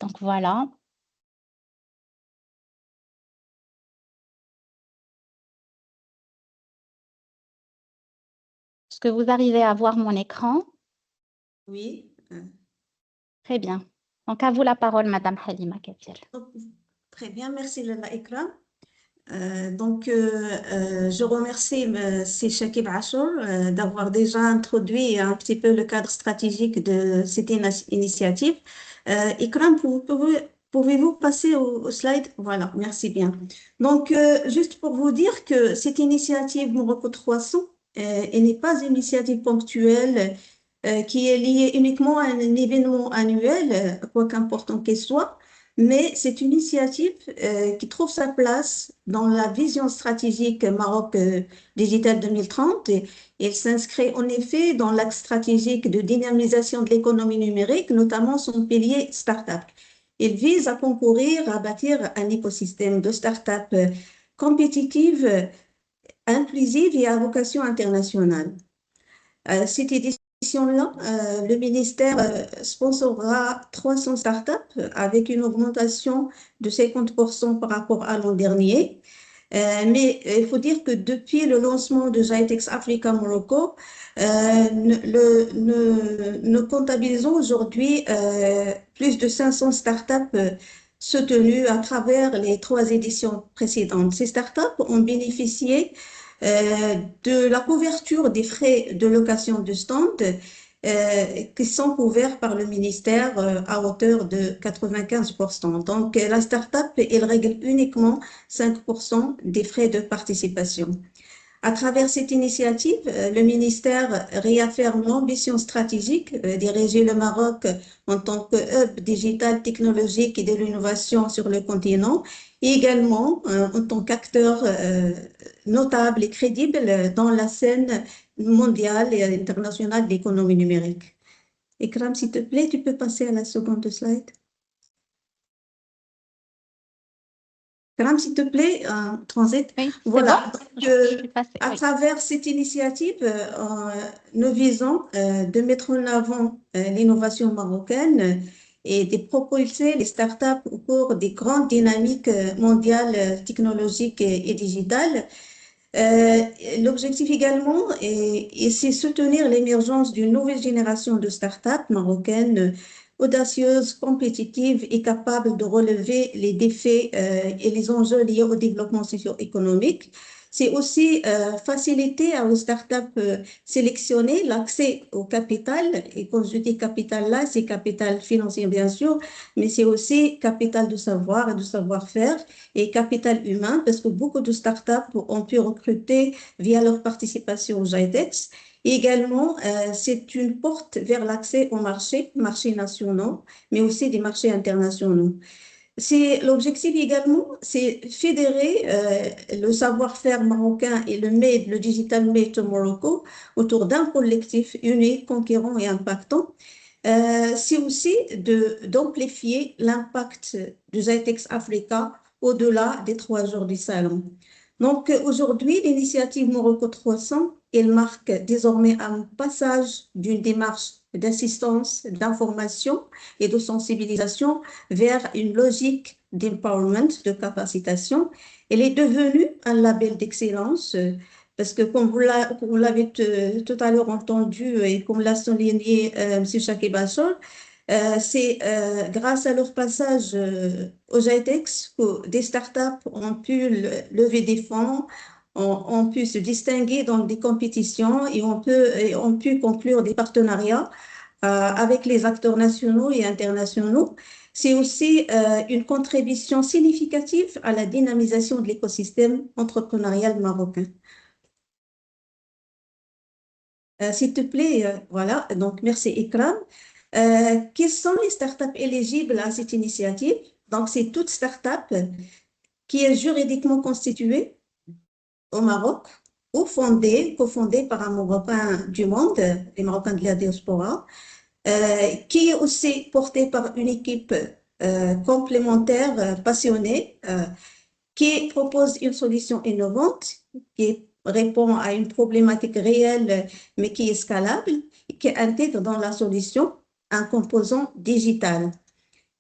Donc, voilà. Est-ce que vous arrivez à voir mon écran? Oui. Très bien. Donc, à vous la parole, Madame Halima Katir. Très bien, merci Lalla Ikram. Je remercie M. Shakib Achour d'avoir déjà introduit un petit peu le cadre stratégique de cette initiative. Ikram, pouvez-vous passer au slide? Voilà, merci bien. Donc, juste pour vous dire que cette initiative Morocco 300, elle n'est pas une initiative ponctuelle qui est liée uniquement à un événement annuel, quoi qu'important qu'il soit. Mais c'est une initiative qui trouve sa place dans la vision stratégique Maroc Digital 2030. Et elle s'inscrit en effet dans l'axe stratégique de dynamisation de l'économie numérique, notamment son pilier start-up. Il vise à concourir à bâtir un écosystème de start-up compétitive, inclusive et à vocation internationale. Cette édition-là, le ministère sponsorera 300 startups avec une augmentation de 50% par rapport à l'an dernier. Mais il faut dire que depuis le lancement de GITEX Africa Morocco, nous comptabilisons aujourd'hui plus de 500 startups soutenues à travers les 3 éditions précédentes. Ces startups ont bénéficié de la couverture des frais de location de stand qui sont couverts par le ministère à hauteur de 95%. Donc, la start-up, elle règle uniquement 5% des frais de participation. À travers cette initiative, le ministère réaffirme l'ambition stratégique diriger le Maroc en tant que hub digital technologique et de l'innovation sur le continent, et également en tant qu'acteur notable et crédible dans la scène mondiale et internationale de l'économie numérique. Ikram, s'il te plaît, tu peux passer à la seconde slide. Ikram, s'il te plaît, transit. Oui, Voilà. bon. Donc, à travers cette initiative, nous visons de mettre en avant l'innovation marocaine et de propulser les startups au cours des grandes dynamiques mondiales technologiques et digitales. L'objectif également, c'est soutenir l'émergence d'une nouvelle génération de startups marocaines audacieuses, compétitives et capables de relever les défis et les enjeux liés au développement socio-économique. C'est aussi faciliter aux startups sélectionner l'accès au capital. Et quand je dis capital là, c'est capital financier bien sûr, mais c'est aussi capital de savoir et de savoir-faire et capital humain parce que beaucoup de startups ont pu recruter via leur participation au GITEX. Également, c'est une porte vers l'accès aux marchés nationaux, mais aussi des marchés internationaux. L'objectif également, c'est fédérer le savoir-faire marocain et le digital made to Morocco autour d'un collectif unique, conquérant et impactant. C'est aussi d'amplifier l'impact du GITEX Africa au-delà des 3 jours du salon. Donc aujourd'hui, l'initiative Morocco 300, elle marque désormais un passage d'une démarche d'assistance, d'information et de sensibilisation vers une logique d'empowerment, de capacitation. Elle est devenue un label d'excellence parce que comme vous l'avez tout à l'heure entendu et comme l'a souligné M. Shakib Achour, c'est grâce à leur passage au GITEX que des startups ont pu lever des fonds, ont pu se distinguer dans des compétitions et ont pu conclure des partenariats avec les acteurs nationaux et internationaux. C'est aussi une contribution significative à la dynamisation de l'écosystème entrepreneurial marocain. S'il te plaît, voilà, donc merci Ikram. Quelles sont les startups éligibles à cette initiative? Donc, c'est toute startup qui est juridiquement constituée au Maroc ou cofondée par un Marocain du monde, les Marocains de la diaspora, qui est aussi portée par une équipe complémentaire, passionnée, qui propose une solution innovante, qui répond à une problématique réelle, mais qui est scalable, et qui intègre dans la solution un composant digital,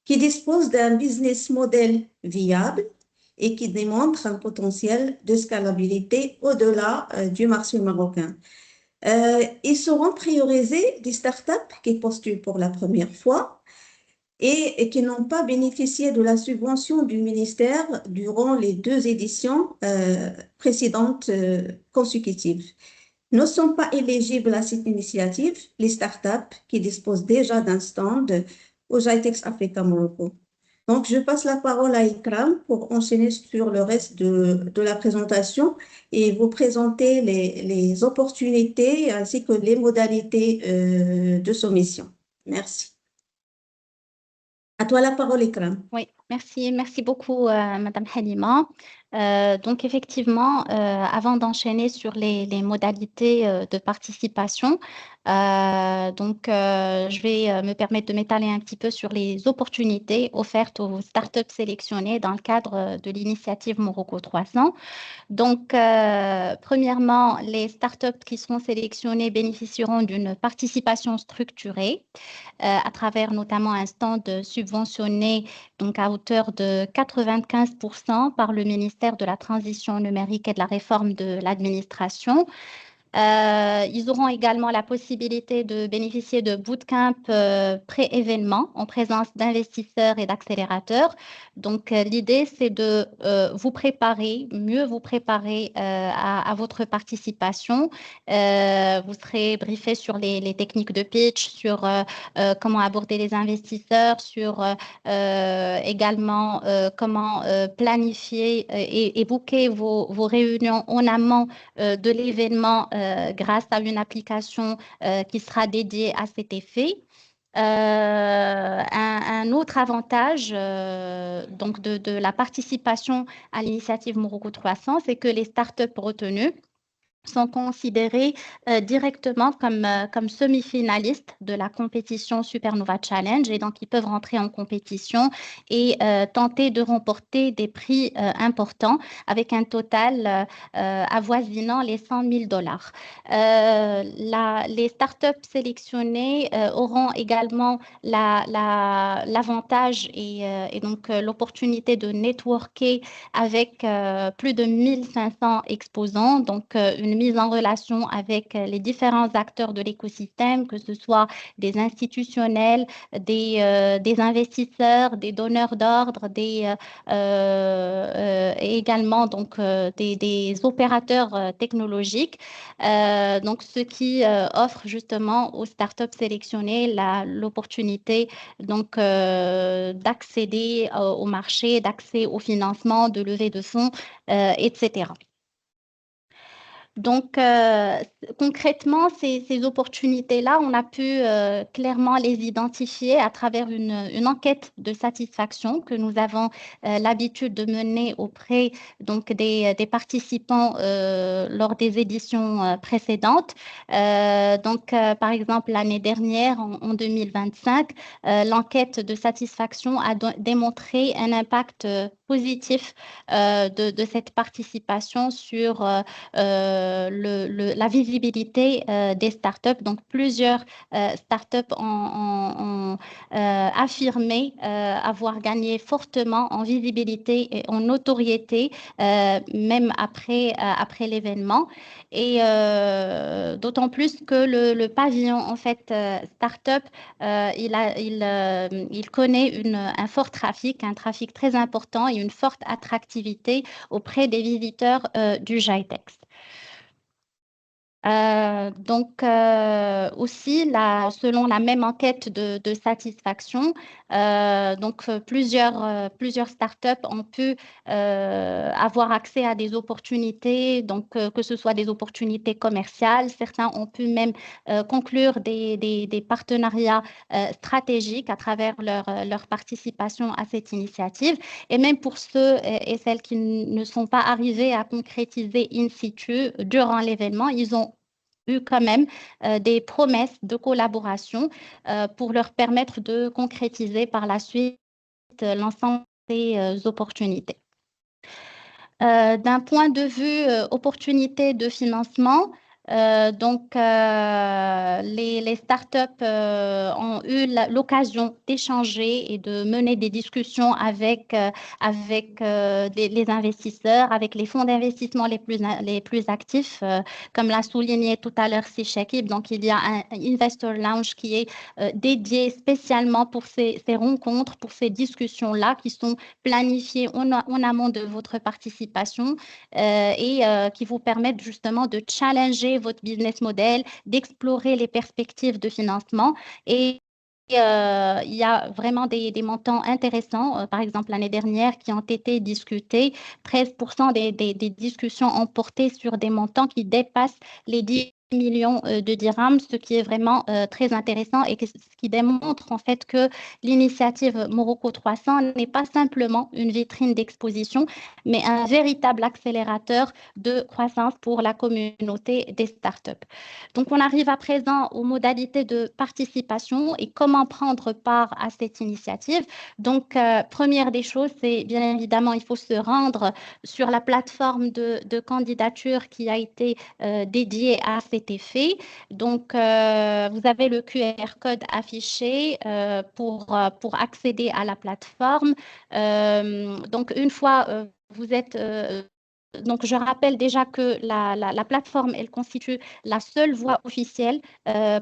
qui dispose d'un business model viable et qui démontre un potentiel de scalabilité au-delà du marché marocain. Ils seront priorisés des startups qui postulent pour la première fois et qui n'ont pas bénéficié de la subvention du ministère durant les 2 éditions précédentes consécutives. Ne sont pas éligibles à cette initiative les startups qui disposent déjà d'un stand au GITEX Africa Morocco. Donc, je passe la parole à Ikram pour enchaîner sur le reste de la présentation et vous présenter les opportunités ainsi que les modalités de soumission. Merci. À toi la parole, Ikram. Oui, merci beaucoup, Madame Halima. Donc, effectivement, avant d'enchaîner sur les modalités de participation, je vais me permettre de m'étaler un petit peu sur les opportunités offertes aux startups sélectionnées dans le cadre de l'initiative Morocco 300. Donc, premièrement, les startups qui seront sélectionnées bénéficieront d'une participation structurée à travers notamment un stand subventionné donc à hauteur de 95% par le ministère de la Transition numérique et de la réforme de l'administration. Ils auront également la possibilité de bénéficier de bootcamp pré-événement en présence d'investisseurs et d'accélérateurs. Donc, l'idée, c'est de mieux vous préparer à votre participation. Vous serez briefé sur les techniques de pitch, sur comment aborder les investisseurs, sur également comment planifier et booker vos réunions en amont de l'événement grâce à une application qui sera dédiée à cet effet. Un autre avantage donc de la participation à l'initiative Morocco 300, c'est que les startups retenues sont considérés directement comme semi-finalistes de la compétition Supernova Challenge et donc ils peuvent rentrer en compétition et tenter de remporter des prix importants avec un total avoisinant les $100 000. Les startups sélectionnées auront également l'avantage et donc l'opportunité de networker avec plus de 1500 exposants, donc une mise en relation avec les différents acteurs de l'écosystème, que ce soit des institutionnels, des investisseurs, des donneurs d'ordre, et également donc des opérateurs technologiques. Donc, ce qui offre justement aux startups sélectionnées l'opportunité donc d'accéder au marché, d'accès au financement, de levée de fonds, etc. Donc, concrètement, ces opportunités-là, on a pu clairement les identifier à travers une enquête de satisfaction que nous avons l'habitude de mener auprès donc, des participants lors des éditions précédentes. Par exemple, l'année dernière, en 2025, l'enquête de satisfaction a démontré un impact positif de cette participation sur la visibilité des startups. Donc, plusieurs startups ont affirmé avoir gagné fortement en visibilité et en notoriété, même après l'événement. Et d'autant plus que le pavillon, en fait, startup, il connaît un fort trafic, un trafic très important et une forte attractivité auprès des visiteurs du GITEX. Aussi, selon la même enquête de satisfaction, plusieurs startups ont pu avoir accès à des opportunités, donc que ce soit des opportunités commerciales. Certains ont pu même conclure des partenariats stratégiques à travers leur participation à cette initiative. Et même pour ceux et celles qui ne sont pas arrivés à concrétiser in situ durant l'événement, ils ont eu quand même des promesses de collaboration pour leur permettre de concrétiser par la suite l'ensemble des opportunités. D'un point de vue opportunité de financement, les startups ont eu l'occasion d'échanger et de mener des discussions avec les investisseurs, avec les fonds d'investissement les plus actifs, comme l'a souligné tout à l'heure Shakib. Donc, il y a un Investor Lounge qui est dédié spécialement pour ces rencontres, pour ces discussions-là qui sont planifiées en amont de votre participation et qui vous permettent justement de challenger votre business model, d'explorer les perspectives de financement et il y a vraiment des montants intéressants, par exemple l'année dernière, qui ont été discutés. 13% des discussions ont porté sur des montants qui dépassent les 10 millions de dirhams, ce qui est vraiment très intéressant et ce qui démontre en fait que l'initiative Morocco 300 n'est pas simplement une vitrine d'exposition, mais un véritable accélérateur de croissance pour la communauté des startups. Donc, on arrive à présent aux modalités de participation et comment prendre part à cette initiative. Donc, première des choses, c'est bien évidemment, il faut se rendre sur la plateforme de candidature qui a été dédiée à cet effet. Donc, vous avez le QR code affiché pour accéder à la plateforme. Donc, une fois vous êtes donc, je rappelle déjà que la plateforme, elle constitue la seule voie officielle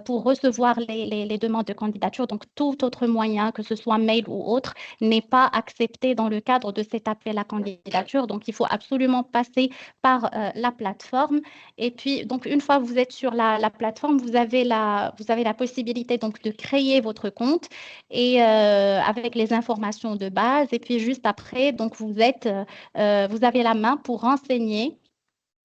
pour recevoir les demandes de candidature. Donc, tout autre moyen, que ce soit mail ou autre, n'est pas accepté dans le cadre de cet appel à candidature. Donc, il faut absolument passer par la plateforme. Et puis, donc, une fois que vous êtes sur la plateforme, vous avez la possibilité donc, de créer votre compte et avec les informations de base. Et puis, juste après, donc, vous avez la main pour renseigner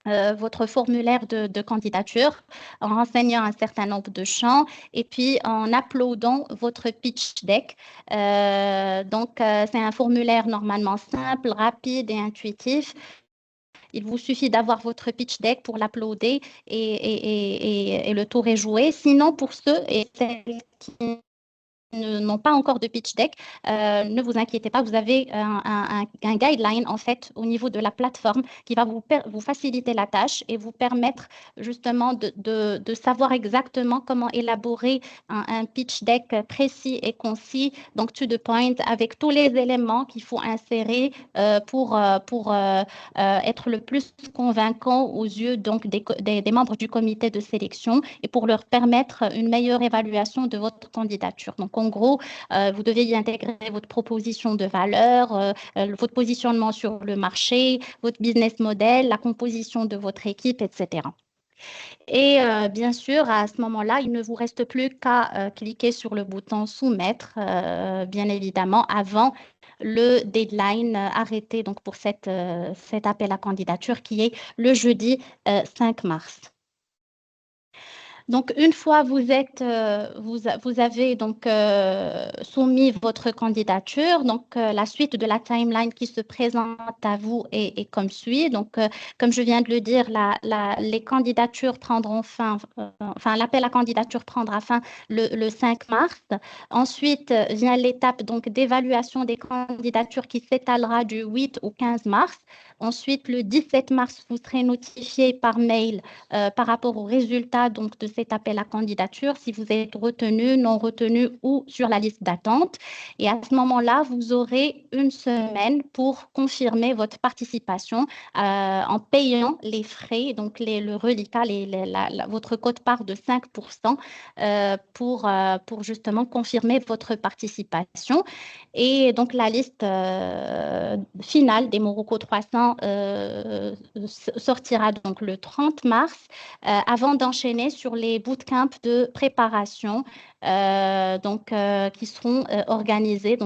votre formulaire de candidature en renseignant un certain nombre de champs et puis en uploadant votre pitch deck. C'est un formulaire normalement simple, rapide et intuitif. Il vous suffit d'avoir votre pitch deck pour l'uploader et le tour est joué. Sinon, pour ceux et celles qui n'ont pas encore de pitch deck, ne vous inquiétez pas, vous avez un guideline en fait au niveau de la plateforme qui va vous faciliter la tâche et vous permettre justement de savoir exactement comment élaborer un pitch deck précis et concis, donc to the point, avec tous les éléments qu'il faut insérer pour être le plus convaincant aux yeux donc des membres du comité de sélection et pour leur permettre une meilleure évaluation de votre candidature. Donc, en gros, vous devez y intégrer votre proposition de valeur, votre positionnement sur le marché, votre business model, la composition de votre équipe, etc. Et bien sûr, à ce moment-là, il ne vous reste plus qu'à cliquer sur le bouton soumettre, bien évidemment, avant le deadline arrêté donc, pour cet appel à candidature qui est le jeudi 5 mars. Donc, une fois vous avez donc soumis votre candidature, donc la suite de la timeline qui se présente à vous est comme suit. Donc, comme je viens de le dire, les candidatures prendront fin, l'appel à candidature prendra fin le 5 mars. Ensuite vient l'étape donc d'évaluation des candidatures qui s'étalera du 8 au 15 mars. Ensuite, le 17 mars, vous serez notifié par mail par rapport aux résultats donc, de cet appel à candidature, si vous êtes retenu, non retenu ou sur la liste d'attente. Et à ce moment-là, vous aurez une semaine pour confirmer votre participation en payant les frais, donc le reliquat, votre quote-part de 5% pour justement confirmer votre participation. Et donc, la liste finale des Morocco 300 sortira donc le 30 mars avant d'enchaîner sur les bootcamps de préparation qui seront organisés,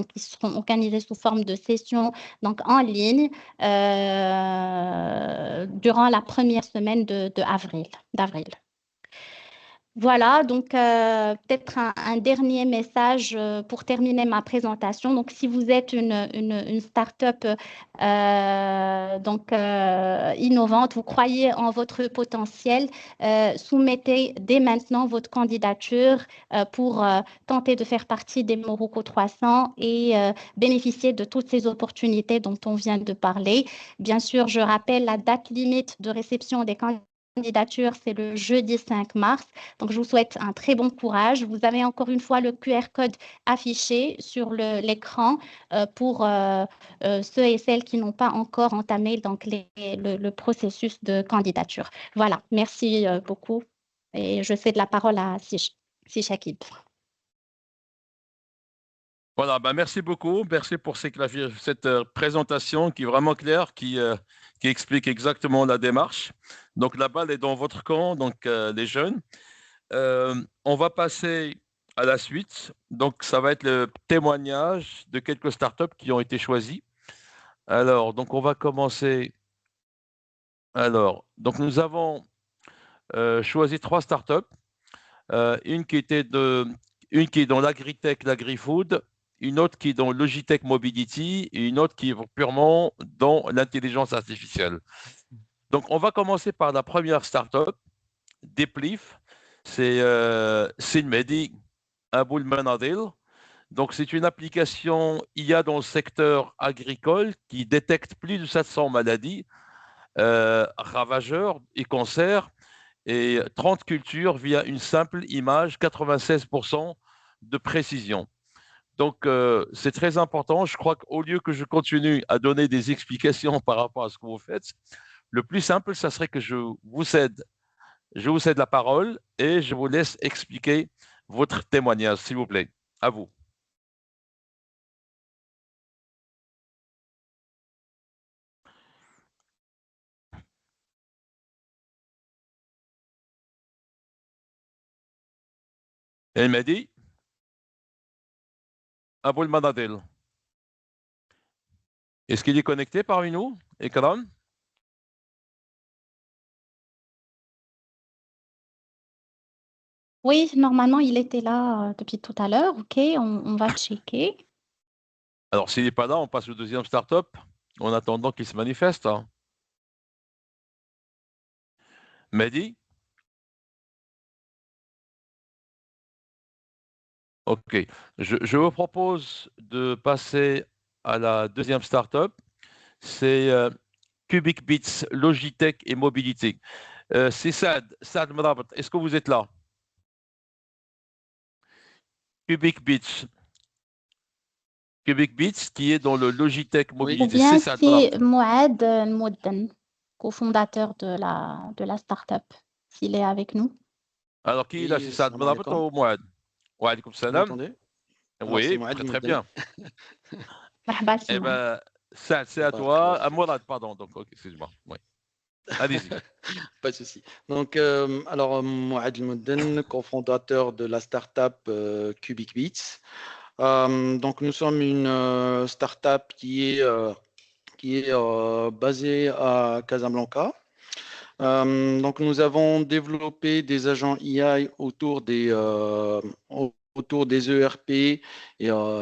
sous forme de sessions donc en ligne durant la première semaine d'avril. Voilà, donc peut-être un dernier message pour terminer ma présentation. Donc, si vous êtes une start-up innovante, vous croyez en votre potentiel, soumettez dès maintenant votre candidature pour tenter de faire partie des Morocco 300 et bénéficier de toutes ces opportunités dont on vient de parler. Bien sûr, je rappelle la date limite de réception des candidatures, c'est le jeudi 5 mars. Donc, je vous souhaite un très bon courage. Vous avez encore une fois le QR code affiché sur l'écran pour ceux et celles qui n'ont pas encore entamé donc, le processus de candidature. Voilà, merci beaucoup. Et je cède la parole à Shakib. Voilà, merci beaucoup. Merci pour cette présentation qui est vraiment claire, qui explique exactement la démarche. Donc, la balle est dans votre camp, donc les jeunes. On va passer à la suite. Donc, ça va être le témoignage de quelques startups qui ont été choisies. Alors, donc, on va commencer. Alors, donc, nous avons choisi 3 startups. Une qui est dans l'agritech, l'agri-food, une autre qui est dans Logitech Mobility et une autre qui est purement dans l'intelligence artificielle. Donc, on va commencer par la première startup, Deplif. C'est Sinmedi Aboul Manadil. Donc, c'est une application IA dans le secteur agricole qui détecte plus de 700 maladies, ravageurs et cancers, et 30 cultures via une simple image, 96% de précision. Donc, c'est très important. Je crois qu'au lieu que je continue à donner des explications par rapport à ce que vous faites, le plus simple, ça serait que je vous cède la parole et je vous laisse expliquer votre témoignage, s'il vous plaît. À vous. Elle m'a dit Aboul Manadil. Est-ce qu'il est connecté parmi nous, Ekram? Oui, normalement, il était là depuis tout à l'heure. OK, on va checker. Alors, s'il n'est pas là, on passe au deuxième start-up en attendant qu'il se manifeste. Mehdi? OK. Je vous propose de passer à la deuxième start-up. C'est Cubic Bits, Logitech et Mobility. C'est Saad Mrabat. Est-ce que vous êtes là? Cubic Bits qui est dans le Logitech Mobility. Ou bien c'est Mouad Moudden, cofondateur de la start-up, s'il est avec nous. Alors, qui est là? C'est Saad Mrabat ou Mouad? Wa alaykoum salam. Vous m'entendez? Oui, très bien. Eh bien, Saad, c'est à toi. À Mourad, pardon. Donc, excuse-moi. Oui. Allez-y. Pas de souci. Donc, Mouad Moudden, cofondateur de la startup Cubic Bits. Donc, nous sommes une startup qui est basée à Casablanca. Donc, nous avons développé des agents AI autour des ERP et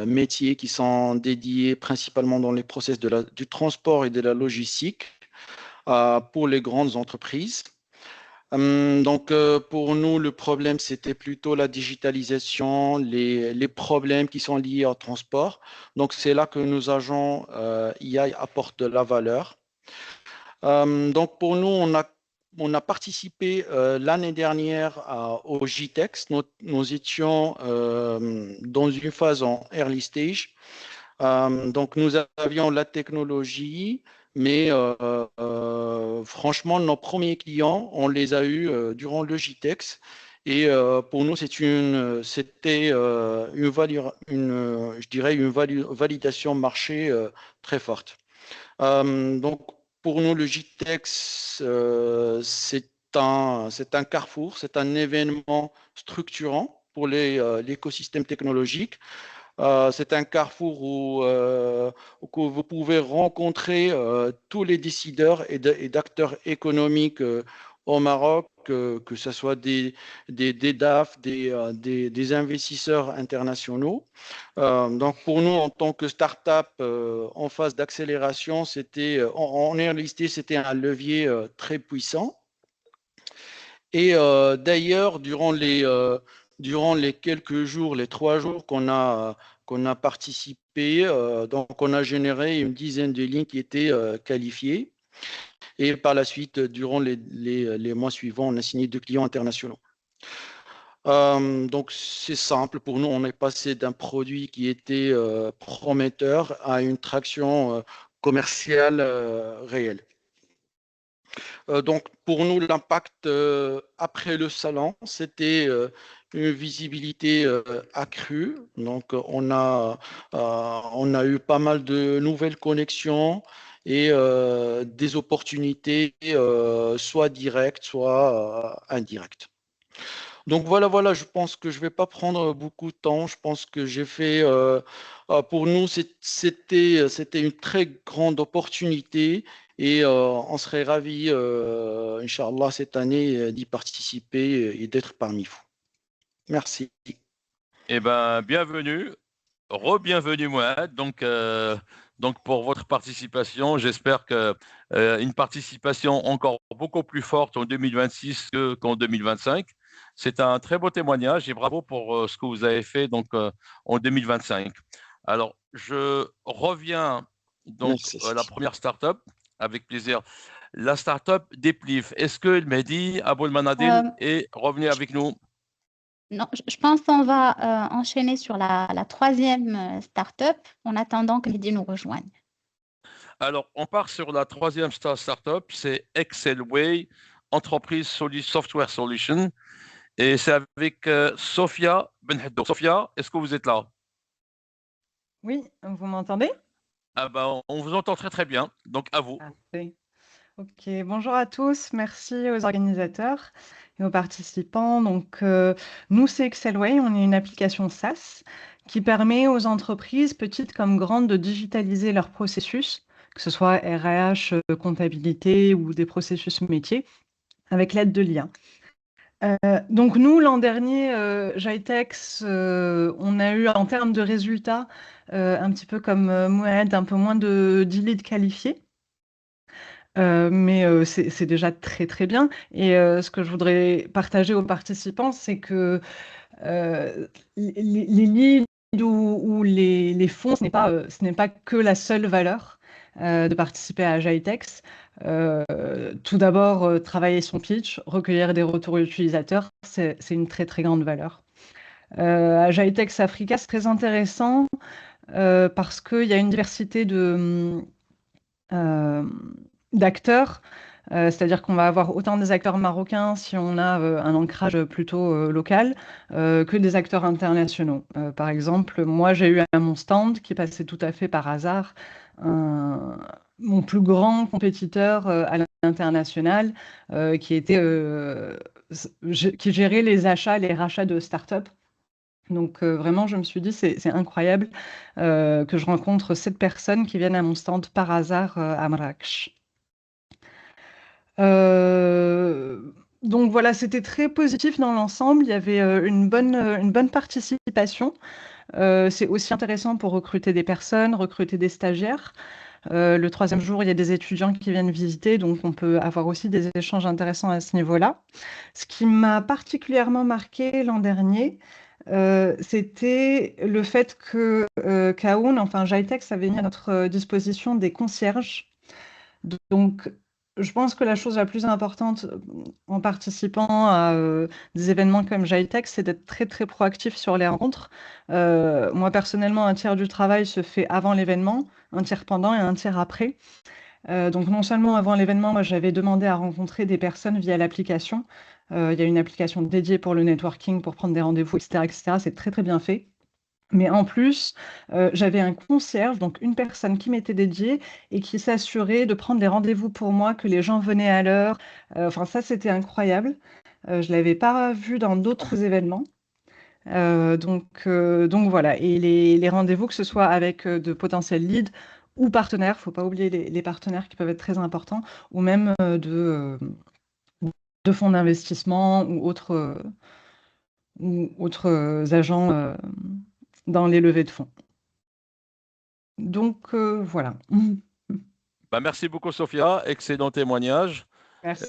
métiers qui sont dédiés principalement dans les process du transport et de la logistique pour les grandes entreprises. Donc, pour nous, le problème, c'était plutôt la digitalisation, les problèmes qui sont liés au transport. Donc, c'est là que nos agents AI apportent de la valeur. Donc, pour nous, on a on a participé l'année dernière au GTEx. Nous étions dans une phase en early stage. Donc, nous avions la technologie, mais franchement, nos premiers clients, on les a eus durant le GTEx. Et pour nous, c'était je dirais une validation marché très forte. Donc, pour nous, le GTEx, c'est un carrefour, c'est un événement structurant pour l'écosystème technologique. C'est un carrefour où vous pouvez rencontrer tous les décideurs et d'acteurs économiques au Maroc, que ce soit des DAF, des investisseurs internationaux. Donc, pour nous, en tant que start-up en phase d'accélération, en early stage, c'était un levier très puissant. Et d'ailleurs, durant les quelques jours, les 3 jours qu'on a participé, donc on a généré une dizaine de lignes qui étaient qualifiées. Et par la suite, durant les mois suivants, on a signé 2 clients internationaux. Donc, c'est simple. Pour nous, on est passé d'un produit qui était prometteur à une traction commerciale réelle. Donc, pour nous, l'impact après le salon, c'était une visibilité accrue. Donc, on a eu pas mal de nouvelles connexions et des opportunités soit directes, soit indirectes. Donc voilà, je pense que je ne vais pas prendre beaucoup de temps. Je pense que j'ai fait, pour nous, c'était une très grande opportunité et on serait ravis, Inch'Allah, cette année, d'y participer et d'être parmi vous. Merci. Eh bien, bienvenue, re-bienvenue Mohamed. Donc pour votre participation, j'espère une participation encore beaucoup plus forte en 2026 qu'en 2025. C'est un très beau témoignage et bravo pour ce que vous avez fait en 2025. Alors, je reviens donc à la première start-up avec plaisir. La start-up Deplif. Est-ce que Mehdi Aboulmanadil est revenu avec nous? Non, je pense qu'on va enchaîner sur la troisième start-up en attendant que Mehdi nous rejoigne. Alors, on part sur la troisième start-up, c'est Excelway, entreprise Software Solution. Et c'est avec Sophia Benheddo. Sophia, est-ce que vous êtes là? Oui, vous m'entendez? Ah ben, on vous entend très très bien, donc à vous. Parfait. Ok, bonjour à tous, merci aux organisateurs et aux participants. Donc, nous, c'est Excelway, on est une application SaaS qui permet aux entreprises, petites comme grandes, de digitaliser leurs processus, que ce soit RH, comptabilité ou des processus métiers, avec l'aide de l'IA. Donc nous, l'an dernier, GITEX, on a eu en termes de résultats, un petit peu comme Mohamed, un peu moins de 10 leads qualifiés. Mais c'est déjà très, très bien. Et ce que je voudrais partager aux participants, c'est que les leads ou les fonds, ce n'est pas que la seule valeur de participer à GITEX. Tout d'abord, travailler son pitch, recueillir des retours utilisateurs, c'est une très, très grande valeur. À GITEX Africa, c'est très intéressant parce qu'il y a une diversité d'acteurs. C'est-à-dire qu'on va avoir autant des acteurs marocains si on a un ancrage plutôt local que des acteurs internationaux. Par exemple, moi, j'ai eu à mon stand, qui passait tout à fait par hasard, mon plus grand compétiteur à l'international qui gérait les achats, les rachats de start-up. Donc vraiment, je me suis dit, c'est incroyable que je rencontre 7 personnes qui viennent à mon stand par hasard à Marrakech. Donc voilà, c'était très positif dans l'ensemble. Il y avait une bonne participation. C'est aussi intéressant pour recruter des personnes, recruter des stagiaires. Le 3e jour, il y a des étudiants qui viennent visiter, donc on peut avoir aussi des échanges intéressants à ce niveau-là. Ce qui m'a particulièrement marqué l'an dernier, c'était le fait que Kaoun, enfin GITEX, avait mis à notre disposition des concierges. Donc, Je pense que la chose la plus importante en participant à des événements comme GITEX, c'est d'être très très proactif sur les rencontres. Moi personnellement, un tiers du travail se fait avant l'événement, un tiers pendant et un tiers après. Donc non seulement avant l'événement, moi j'avais demandé à rencontrer des personnes via l'application. Il y a une application dédiée pour le networking, pour prendre des rendez-vous, etc., etc. C'est très très bien fait. Mais en plus, j'avais un concierge, donc une personne qui m'était dédiée et qui s'assurait de prendre des rendez-vous pour moi, que les gens venaient à l'heure. Enfin, ça, c'était incroyable. Je ne l'avais pas vu dans d'autres événements. Donc voilà. Et les rendez-vous, que ce soit avec de potentiels leads ou partenaires, il ne faut pas oublier les partenaires qui peuvent être très importants, ou même de fonds d'investissement ou autres agents dans les levées de fonds. Donc voilà. Bah, merci beaucoup, Sophia. Excellent témoignage. Merci.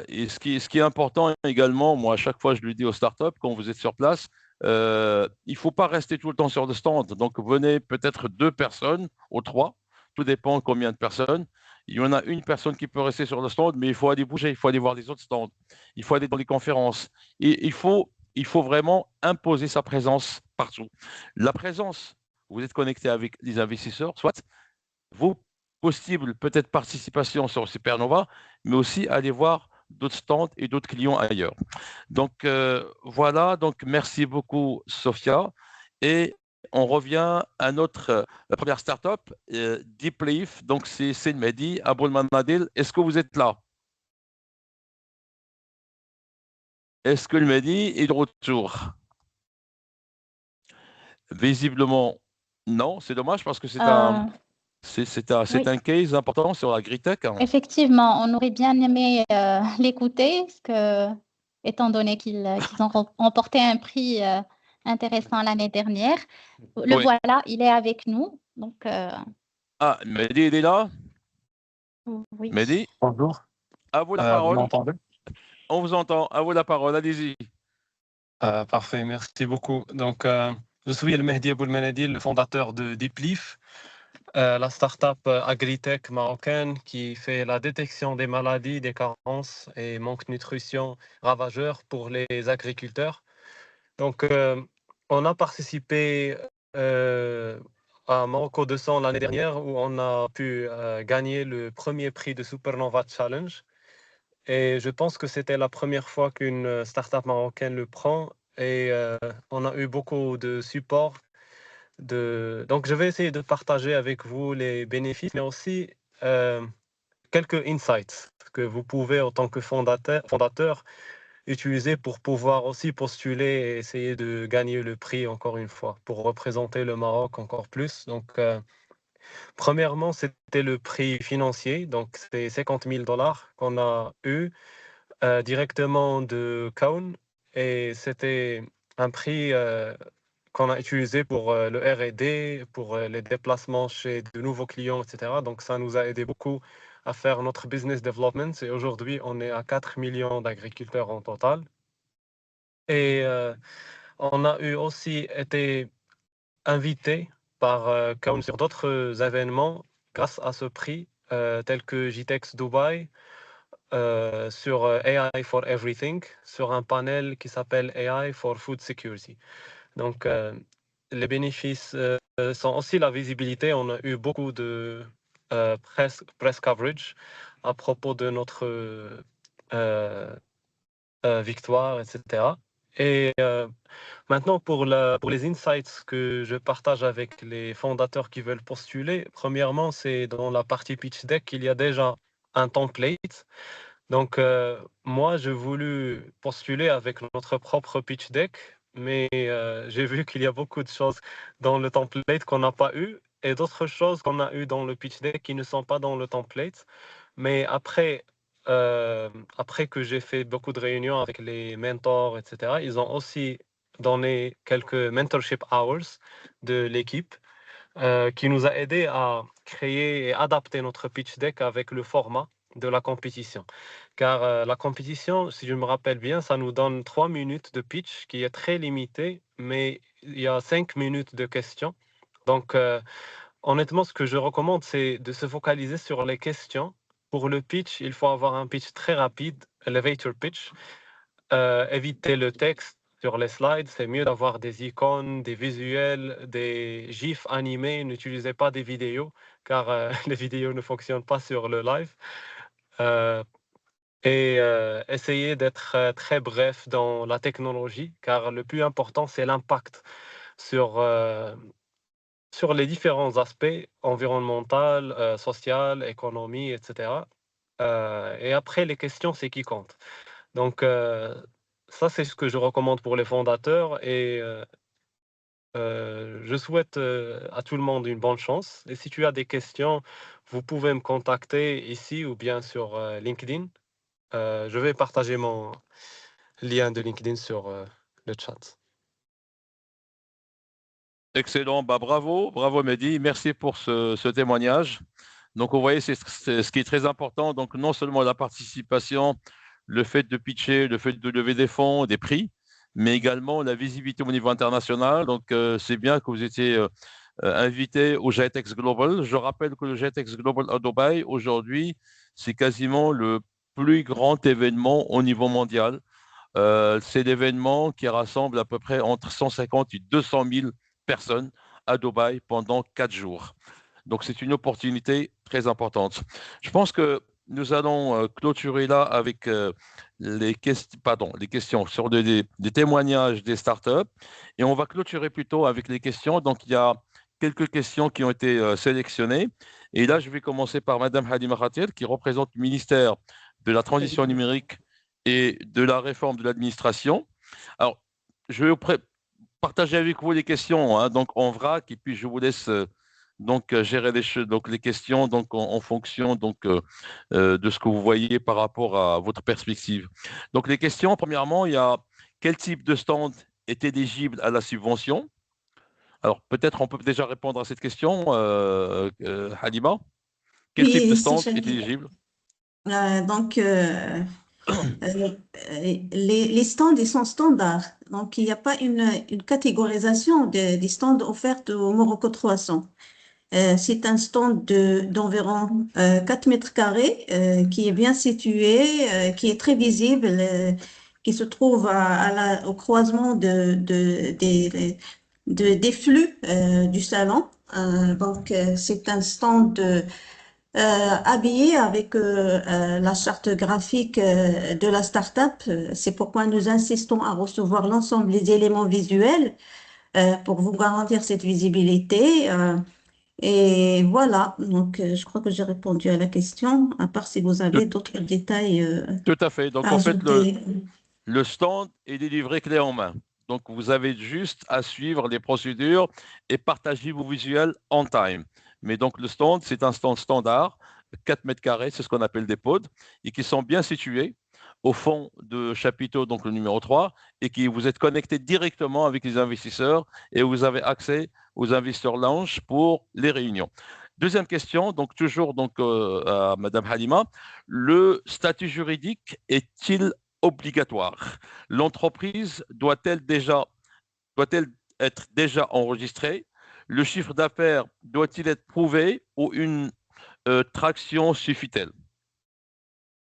Et ce qui est important également, moi, à chaque fois, je lui dis aux startups, quand vous êtes sur place, il ne faut pas rester tout le temps sur le stand. Donc, venez peut-être 2 personnes ou 3, tout dépend combien de personnes. Il y en a une personne qui peut rester sur le stand, mais il faut aller bouger, il faut aller voir les autres stands, il faut aller dans les conférences. Et il faut vraiment imposer sa présence partout. La présence, vous êtes connecté avec les investisseurs, soit vos possibles peut-être participation sur Supernova, mais aussi aller voir d'autres stands et d'autres clients ailleurs. Donc voilà, donc merci beaucoup Sophia. Et on revient à notre première startup, Deep Leaf. Donc c'est le Mehdi Aboulmanadil. Est-ce que vous êtes là? Est-ce que le Mehdi est de retour? Visiblement, non. C'est dommage parce que c'est un Oui, un case important sur la Gritech. effectivement, on aurait bien aimé l'écouter, parce que, étant donné qu'ils ont remporté un prix intéressant l'année dernière. Le Oui. voilà, il est avec nous. Donc, Ah, Mehdi, il est là? oui. Mehdi, Bonjour, à vous la vous parole. m'entendez? On vous entend. À vous la parole. Allez-y. Parfait, merci beaucoup. Donc, je suis El Mehdi Aboulmanadil, le fondateur de DeepLeaf, la start-up agritech marocaine qui fait la détection des maladies, des carences et manque de nutrition ravageurs pour les agriculteurs. Donc, on a participé à Morocco 200 l'année dernière où on a pu gagner le premier prix de Supernova Challenge. Et je pense que c'était la première fois qu'une start-up marocaine le prend et on a eu beaucoup de support. Donc, je vais essayer de partager avec vous les bénéfices, mais aussi quelques insights que vous pouvez, en tant que fondateur, utiliser pour pouvoir aussi postuler et essayer de gagner le prix encore une fois, pour représenter le Maroc encore plus. Donc, premièrement, c'était le prix financier, donc c'est $50,000 qu'on a eu directement de Kaun et c'était un prix qu'on a utilisé pour le R&D, pour les déplacements chez de nouveaux clients, etc. Donc, ça nous a aidé beaucoup à faire notre business development et aujourd'hui, on est à 4 millions d'agriculteurs en total. Et on a eu aussi été invité par Kaun sur d'autres événements grâce à ce prix, tels que JTEX Dubaï, sur AI for Everything, sur un panel qui s'appelle AI for Food Security. Donc, les bénéfices sont aussi la visibilité. On a eu beaucoup de press coverage à propos de notre victoire, etc. Et maintenant, pour les insights que je partage avec les fondateurs qui veulent postuler, premièrement, c'est dans la partie pitch deck qu'il y a déjà un template. Donc, moi, j'ai voulu postuler avec notre propre pitch deck, mais j'ai vu qu'il y a beaucoup de choses dans le template qu'on n'a pas eu et d'autres choses qu'on a eues dans le pitch deck qui ne sont pas dans le template. Mais après que j'ai fait beaucoup de réunions avec les mentors, etc., ils ont aussi donné quelques mentorship hours de l'équipe qui nous a aidé à créer et adapter notre pitch deck avec le format de la compétition. Car la compétition, si je me rappelle bien, ça nous donne 3 minutes de pitch qui est très limité, mais il y a 5 minutes de questions. Donc, honnêtement, ce que je recommande, c'est de se focaliser sur les questions pour le pitch, il faut avoir un pitch très rapide, elevator pitch. Éviter le texte sur les slides, c'est mieux d'avoir des icônes, des visuels, des gifs animés. N'utilisez pas des vidéos, car les vidéos ne fonctionnent pas sur le live. Essayez d'être très bref dans la technologie, car le plus important, c'est l'impact sur les différents aspects environnemental, social, économie, etc. Et après, les questions, c'est qui compte. Donc, ça, c'est ce que je recommande pour les fondateurs et je souhaite à tout le monde une bonne chance. Et si tu as des questions, vous pouvez me contacter ici ou bien sur LinkedIn. Je vais partager mon lien de LinkedIn sur le chat. Excellent, bravo Mehdi, merci pour ce témoignage. Donc, vous voyez, c'est ce qui est très important. Donc, non seulement la participation, le fait de pitcher, le fait de lever des fonds, des prix, mais également la visibilité au niveau international. Donc, c'est bien que vous étiez invité au GITEX Global. Je rappelle que le GITEX Global à Dubaï, aujourd'hui, c'est quasiment le plus grand événement au niveau mondial. C'est l'événement qui rassemble à peu près entre 150 et 200 000 personnes à Dubaï pendant 4 jours. Donc, c'est une opportunité très importante. Je pense que nous allons clôturer là avec les questions sur des témoignages des startups. Et on va clôturer plutôt avec les questions. Donc, il y a quelques questions qui ont été sélectionnées. Et là, je vais commencer par Madame Halima Khatir, qui représente le ministère de la Transition numérique et de la réforme de l'administration. Alors, je vais partager avec vous les questions, hein, donc en vrac, et puis je vous laisse gérer les questions en fonction de ce que vous voyez par rapport à votre perspective. Donc les questions, premièrement, il y a quel type de stand est éligible à la subvention? Alors peut-être on peut déjà répondre à cette question, Halima. Quel type de Oui, stand est éligible? donc, les stands, ils sont standards. Donc, il n'y a pas une catégorisation des stands offerts au Morocco 300. C'est un stand d'environ 4 mètres carrés qui est bien situé, qui est très visible, qui se trouve au croisement des flux du salon. C'est un stand habillé avec la charte graphique de la start-up. C'est pourquoi nous insistons à recevoir l'ensemble des éléments visuels pour vous garantir cette visibilité. Et voilà, donc je crois que j'ai répondu à la question, à part si vous avez Tout, d'autres détails tout à fait. Donc à en fait, ajouter. le stand est délivré clé en main. Donc, vous avez juste à suivre les procédures et partager vos visuels en time. Mais donc, le stand, c'est un stand standard, 4 mètres carrés, c'est ce qu'on appelle des pods, et qui sont bien situés au fond de chapiteau, donc le numéro 3, et qui vous êtes connecté directement avec les investisseurs et vous avez accès aux investisseurs lounge pour les réunions. Deuxième question, donc toujours à Madame Halima, le statut juridique est-il obligatoire? L'entreprise doit-elle être déjà enregistrée? Le chiffre d'affaires doit-il être prouvé ou une traction suffit-elle?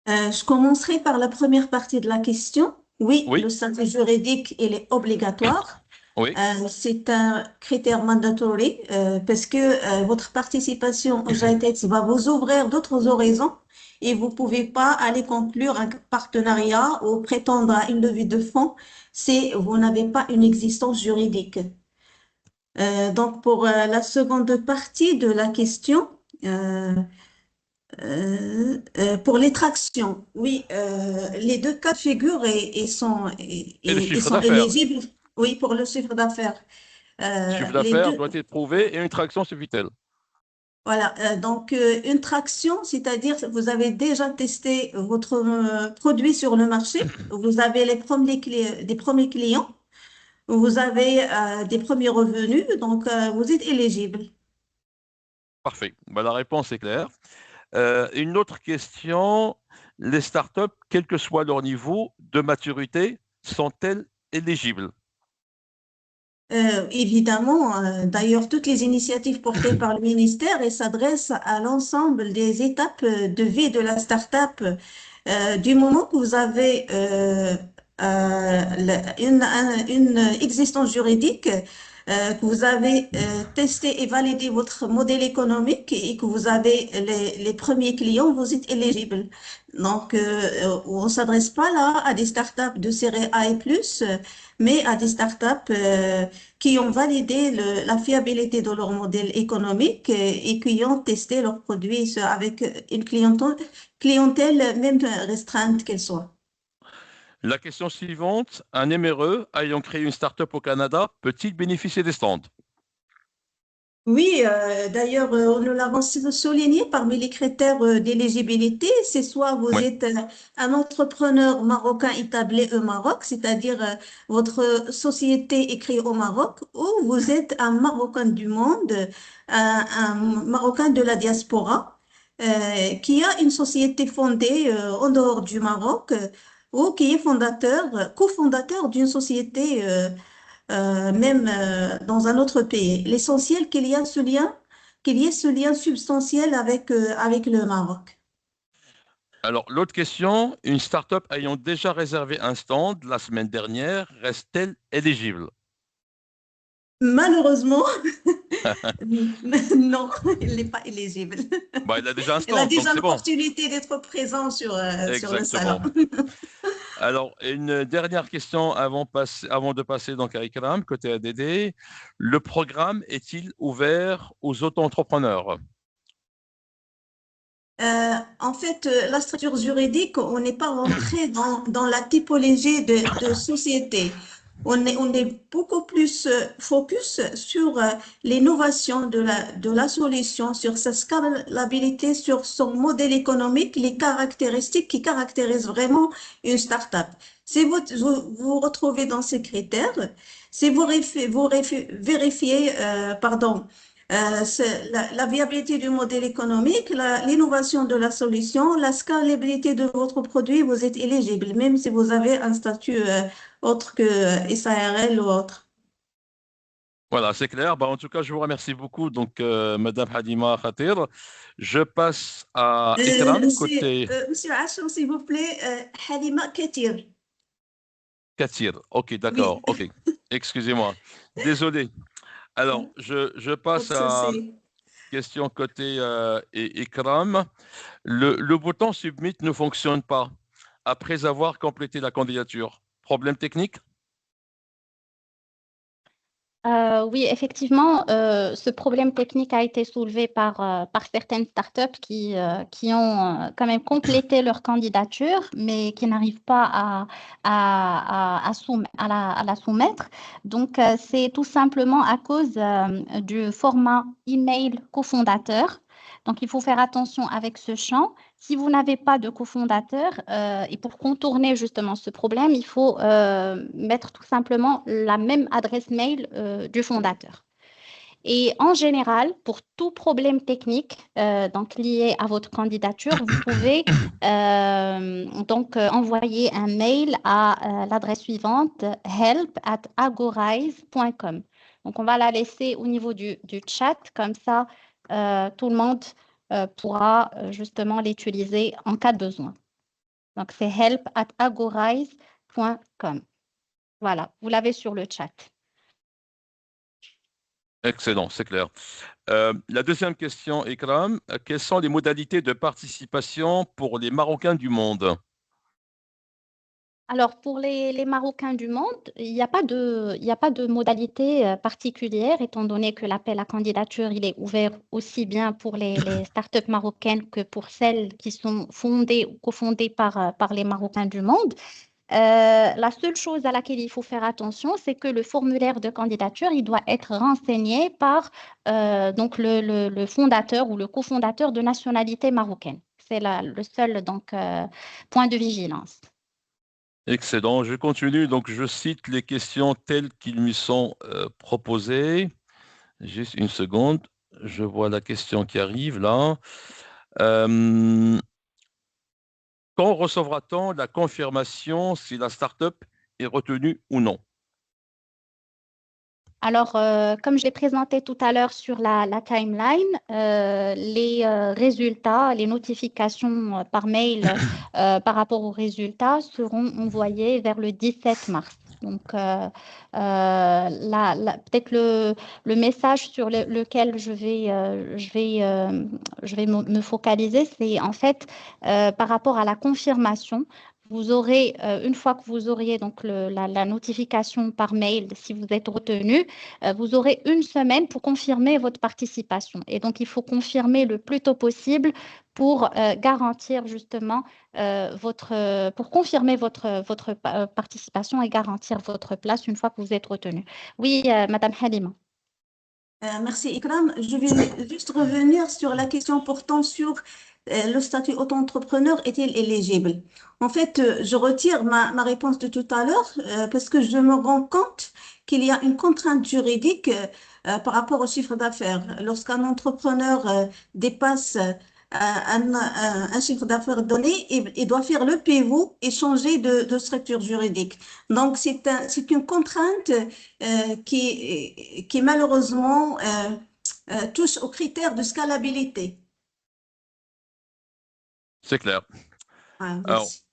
Je commencerai par la première partie de la question. Oui, Oui, le statut juridique, il est obligatoire. oui, C'est un critère mandatory parce que votre participation au GITEX va vous ouvrir d'autres horizons et vous ne pouvez pas aller conclure un partenariat ou prétendre à une levée de fonds si vous n'avez pas une existence juridique. Donc, pour la seconde partie de la question, pour les tractions, oui, les deux cas de figure et le et chiffre sont d'affaires. éligibles, oui, pour le chiffre d'affaires. Le chiffre Les d'affaires deux, doit être prouvé et une traction suffit-elle? voilà. Donc, une traction, c'est-à-dire vous avez déjà testé votre produit sur le marché, vous avez des premiers clients, vous avez des premiers revenus, donc vous êtes éligible. Parfait. Ben, la réponse est claire. Une autre question, les startups, quel que soit leur niveau de maturité, sont-elles éligibles? Évidemment, d'ailleurs, toutes les initiatives portées par le ministère et s'adressent à l'ensemble des étapes de vie de la start-up. Du moment que vous avez une existence juridique, que vous avez testé et validé votre modèle économique et que vous avez les premiers clients, vous êtes éligible. Donc, on ne s'adresse pas là à des startups de série A et plus, mais à des startups qui ont validé la fiabilité de leur modèle économique et qui ont testé leurs produits avec une clientèle même restreinte qu'elle soit. La question suivante, un MRE ayant créé une start-up au Canada peut-il bénéficier des stands? Oui, d'ailleurs, nous l'avons souligné parmi les critères d'éligibilité, c'est soit vous Oui. êtes un entrepreneur marocain établi au Maroc, c'est-à-dire votre société est créée au Maroc, ou vous êtes un Marocain du monde, un Marocain de la diaspora, qui a une société fondée en dehors du Maroc, ou qui est cofondateur d'une société même dans un autre pays. L'essentiel qu'il y ait ce lien substantiel avec le Maroc. Alors, l'autre question, une start-up ayant déjà réservé un stand la semaine dernière reste-t-elle éligible? Malheureusement, non, elle n'est pas éligible. Bah, il a déjà un Elle a stand, donc déjà c'est bon. l'opportunité d'être présent sur le salon. Exactement. Alors, une dernière question avant de passer donc à Ikram, côté ADD. Le programme est-il ouvert aux auto-entrepreneurs? En fait, la structure juridique, on n'est pas rentré dans la typologie de société. On est beaucoup plus focus sur l'innovation de la solution, sur sa scalabilité, sur son modèle économique, les caractéristiques qui caractérisent vraiment une start-up. Si vous retrouvez dans ces critères, si vérifiez, la viabilité du modèle économique, l'innovation de la solution, la scalabilité de votre produit, vous êtes éligible, même si vous avez un statut autre que SARL ou autre. Voilà, c'est clair. Bah, en tout cas, je vous remercie beaucoup, donc, Madame Hadima Khatir. Je passe à Ikram, côté Monsieur Hacham, s'il vous plaît, Halima Ketir. Katir. Ok, d'accord. Oui, Ok, excusez-moi. Désolé. Alors, je pas passe de à souci. question côté Ikram. Le bouton Submit ne fonctionne pas après avoir complété la candidature. Problème technique? Oui, effectivement, ce problème technique a été soulevé par certaines startups qui ont quand même complété leur candidature, mais qui n'arrivent pas à la soumettre. Donc, c'est tout simplement à cause du format email cofondateur. Donc, il faut faire attention avec ce champ. Si vous n'avez pas de cofondateur, et pour contourner justement ce problème, il faut mettre tout simplement la même adresse mail du fondateur. Et en général, pour tout problème technique donc lié à votre candidature, vous pouvez envoyer un mail à l'adresse suivante help@agorize.com. Donc, on va la laisser au niveau du chat, comme ça, tout le monde pourra justement l'utiliser en cas de besoin. Donc, c'est help@agorize.com. Voilà, vous l'avez sur le chat. Excellent, c'est clair. La deuxième question, Ikram, quelles sont les modalités de participation pour les Marocains du monde? Alors, pour les Marocains du monde, il n'y a pas de modalité particulière, étant donné que l'appel à candidature, il est ouvert aussi bien pour les startups marocaines que pour celles qui sont fondées ou cofondées par les Marocains du monde. La seule chose à laquelle il faut faire attention, c'est que le formulaire de candidature, il doit être renseigné par donc le fondateur ou le cofondateur de nationalité marocaine. C'est le seul donc, point de vigilance. Excellent, je continue. Donc, je cite les questions telles qu'ils me sont proposées. Juste une seconde, je vois la question qui arrive là. Quand recevra-t-on la confirmation si la start-up est retenue ou non? Alors, comme je l'ai présenté tout à l'heure sur la timeline, les résultats, les notifications par mail par rapport aux résultats seront envoyées vers le 17 mars. Donc, peut-être le message sur lequel je vais me focaliser, c'est en fait par rapport à la confirmation. Vous aurez, une fois que vous auriez donc la notification par mail, si vous êtes retenu, vous aurez une semaine pour confirmer votre participation. Et donc, il faut confirmer le plus tôt possible pour garantir justement pour confirmer votre participation et garantir votre place une fois que vous êtes retenu. Oui, Madame Halima. Merci Ikram. Je vais juste revenir sur la question portant sur le statut auto-entrepreneur est-il éligible? En fait, je retire ma réponse de tout à l'heure parce que je me rends compte qu'il y a une contrainte juridique par rapport au chiffre d'affaires. Lorsqu'un entrepreneur dépasse un chiffre d'affaires donné, il doit faire le pivot et changer de structure juridique. Donc, c'est une contrainte qui malheureusement touche aux critères de scalabilité. C'est clair. Ah, Alors, merci.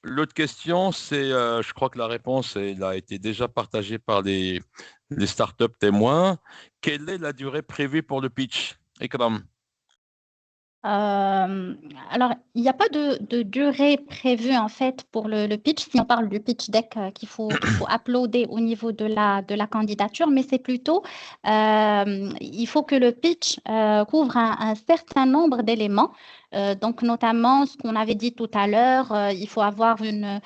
l'autre question, c'est, je crois que la réponse elle a été déjà partagée par les startups témoins. Quelle est la durée prévue pour le pitch, Ikram? Alors, il n'y a pas de durée prévue en fait pour le pitch, si on parle du pitch deck qu'il faut uploader au niveau de la candidature, mais c'est plutôt, il faut que le pitch couvre un certain nombre d'éléments. Donc, notamment, ce qu'on avait dit tout à l'heure, il faut avoir une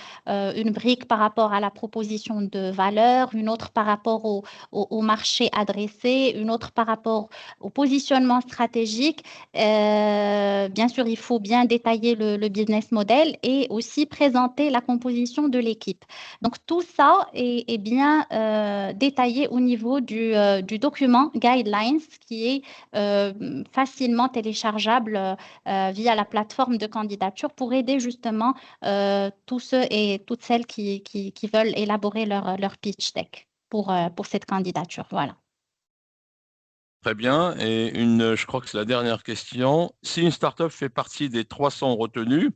brique par rapport à la proposition de valeur, une autre par rapport au marché adressé, une autre par rapport au positionnement stratégique. Bien sûr, il faut bien détailler le business model et aussi présenter la composition de l'équipe. Donc, tout ça est bien détaillé au niveau du document Guidelines qui est facilement téléchargeable via la plateforme de candidature pour aider justement tous ceux et toutes celles qui veulent élaborer leur pitch deck pour cette candidature. Voilà. Très bien. Et je crois que c'est la dernière question. Si une startup fait partie des 300 retenus,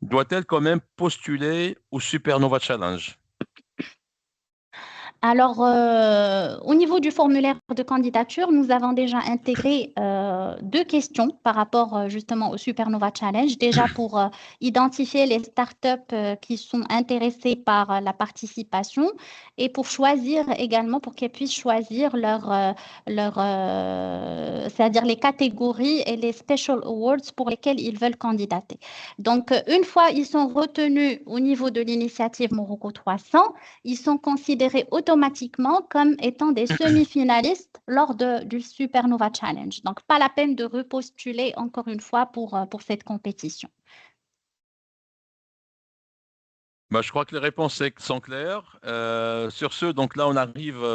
doit-elle quand même postuler au Supernova Challenge? Alors, au niveau du formulaire de candidature, nous avons déjà intégré 2 questions par rapport justement au Supernova Challenge. Déjà pour identifier les startups qui sont intéressées par la participation et pour choisir également, pour qu'elles puissent choisir c'est-à-dire les catégories et les special awards pour lesquels ils veulent candidater. Donc, une fois ils sont retenus au niveau de l'initiative Morocco 300, ils sont considérés automatiquement comme étant des semi-finalistes lors du Supernova Challenge. Donc, pas la peine de repostuler encore une fois pour cette compétition. Bah, je crois que les réponses sont claires. Sur ce, donc là, on arrive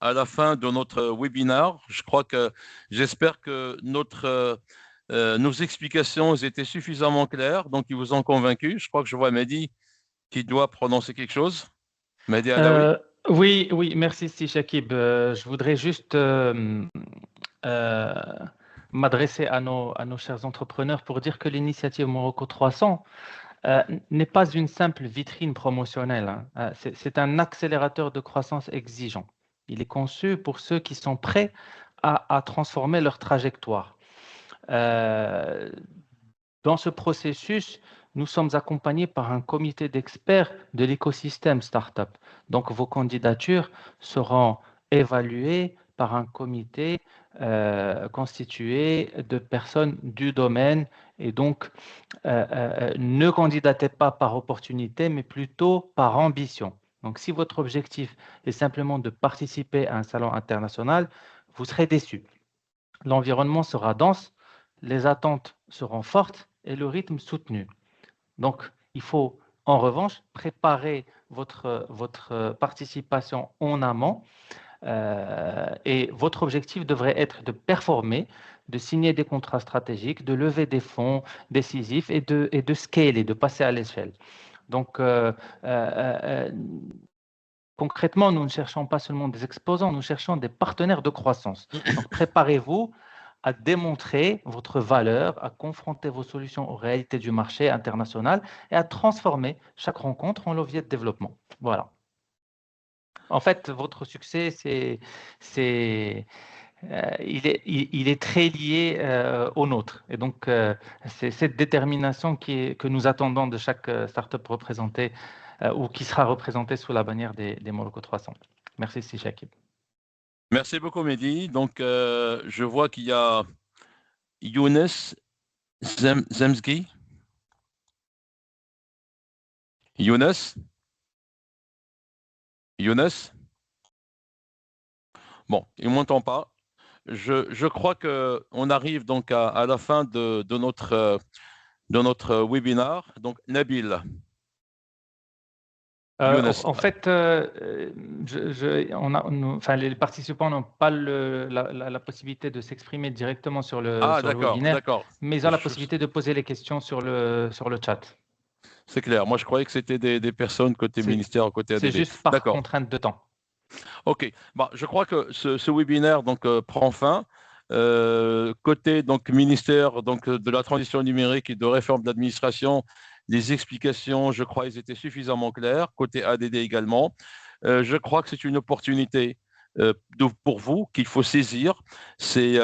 à la fin de notre webinaire. J'espère que nos explications étaient suffisamment claires, donc ils vous ont convaincu. Je crois que je vois Mehdi qui doit prononcer quelque chose. Mehdi Alaoui. Oui, merci Si Shakib. Je voudrais juste m'adresser à nos chers entrepreneurs pour dire que l'initiative Morocco 300 n'est pas une simple vitrine promotionnelle, hein. C'est un accélérateur de croissance exigeant. Il est conçu pour ceux qui sont prêts à transformer leur trajectoire. Dans ce processus, nous sommes accompagnés par un comité d'experts de l'écosystème startup. Donc, vos candidatures seront évaluées par un comité constitué de personnes du domaine. Et donc, ne candidatez pas par opportunité, mais plutôt par ambition. Donc, si votre objectif est simplement de participer à un salon international, vous serez déçu. L'environnement sera dense, les attentes seront fortes et le rythme soutenu. Donc, il faut en revanche préparer votre participation en amont et votre objectif devrait être de performer, de signer des contrats stratégiques, de lever des fonds décisifs et de scaler, de passer à l'échelle. Donc, concrètement, nous ne cherchons pas seulement des exposants, nous cherchons des partenaires de croissance. Donc, préparez-vous à démontrer votre valeur, à confronter vos solutions aux réalités du marché international et à transformer chaque rencontre en levier de développement. Voilà. En fait, votre succès, il est très lié au nôtre. Et donc, c'est cette détermination que nous attendons de chaque startup représentée ou qui sera représentée sous la bannière des Morocco 300. Merci, Shakib. Merci beaucoup, Mehdi. Donc, je vois qu'il y a Younes Zemski. Younes? Bon, il ne m'entend pas. Je crois qu'on arrive donc à la fin de notre webinaire. Donc, Nabil. En fait, les participants n'ont pas la possibilité de s'exprimer directement sur le webinaire, mais ils ont la possibilité de poser les questions sur le chat. C'est clair. Moi, je croyais que c'était des personnes côté ministère, côté ADD. C'est juste par contrainte de temps. OK. Bon, je crois que ce webinaire donc, prend fin. Côté donc, ministère donc, de la transition numérique et de réforme de l'administration, les explications, je crois, elles étaient suffisamment claires. Côté ADD également. Je crois que c'est une opportunité pour vous qu'il faut saisir. C'est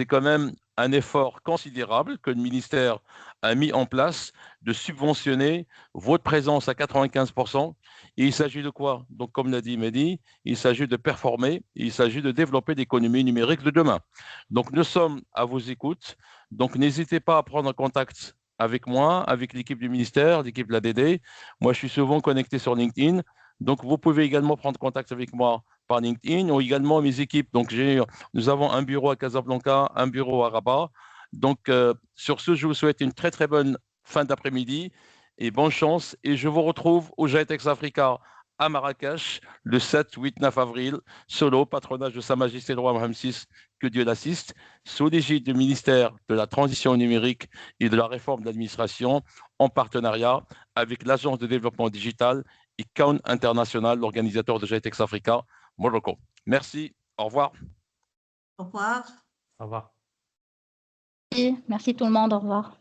quand même un effort considérable que le ministère a mis en place de subventionner votre présence à 95%. Et il s'agit de quoi? Donc, comme l'a dit Mehdi, il s'agit de performer, il s'agit de développer l'économie numérique de demain. Donc, nous sommes à vos écoutes. Donc, n'hésitez pas à prendre contact avec moi, avec l'équipe du ministère, l'équipe de l'ADD. Moi, je suis souvent connecté sur LinkedIn. Donc, vous pouvez également prendre contact avec moi par LinkedIn ou également mes équipes. Donc, nous avons un bureau à Casablanca, un bureau à Rabat. Donc, sur ce, je vous souhaite une très, très bonne fin d'après-midi et bonne chance. Et je vous retrouve au GITEX Africa à Marrakech le 7, 8, 9 avril, solo, patronage de Sa Majesté le Roi Mohammed VI, que Dieu l'assiste, sous l'égide du ministère de la Transition numérique et de la réforme de l'administration, en partenariat avec l'Agence de développement digital et Kaun International, l'organisateur de GITEX Africa, Morocco. Merci, au revoir. Au revoir. Au revoir. Merci tout le monde, au revoir.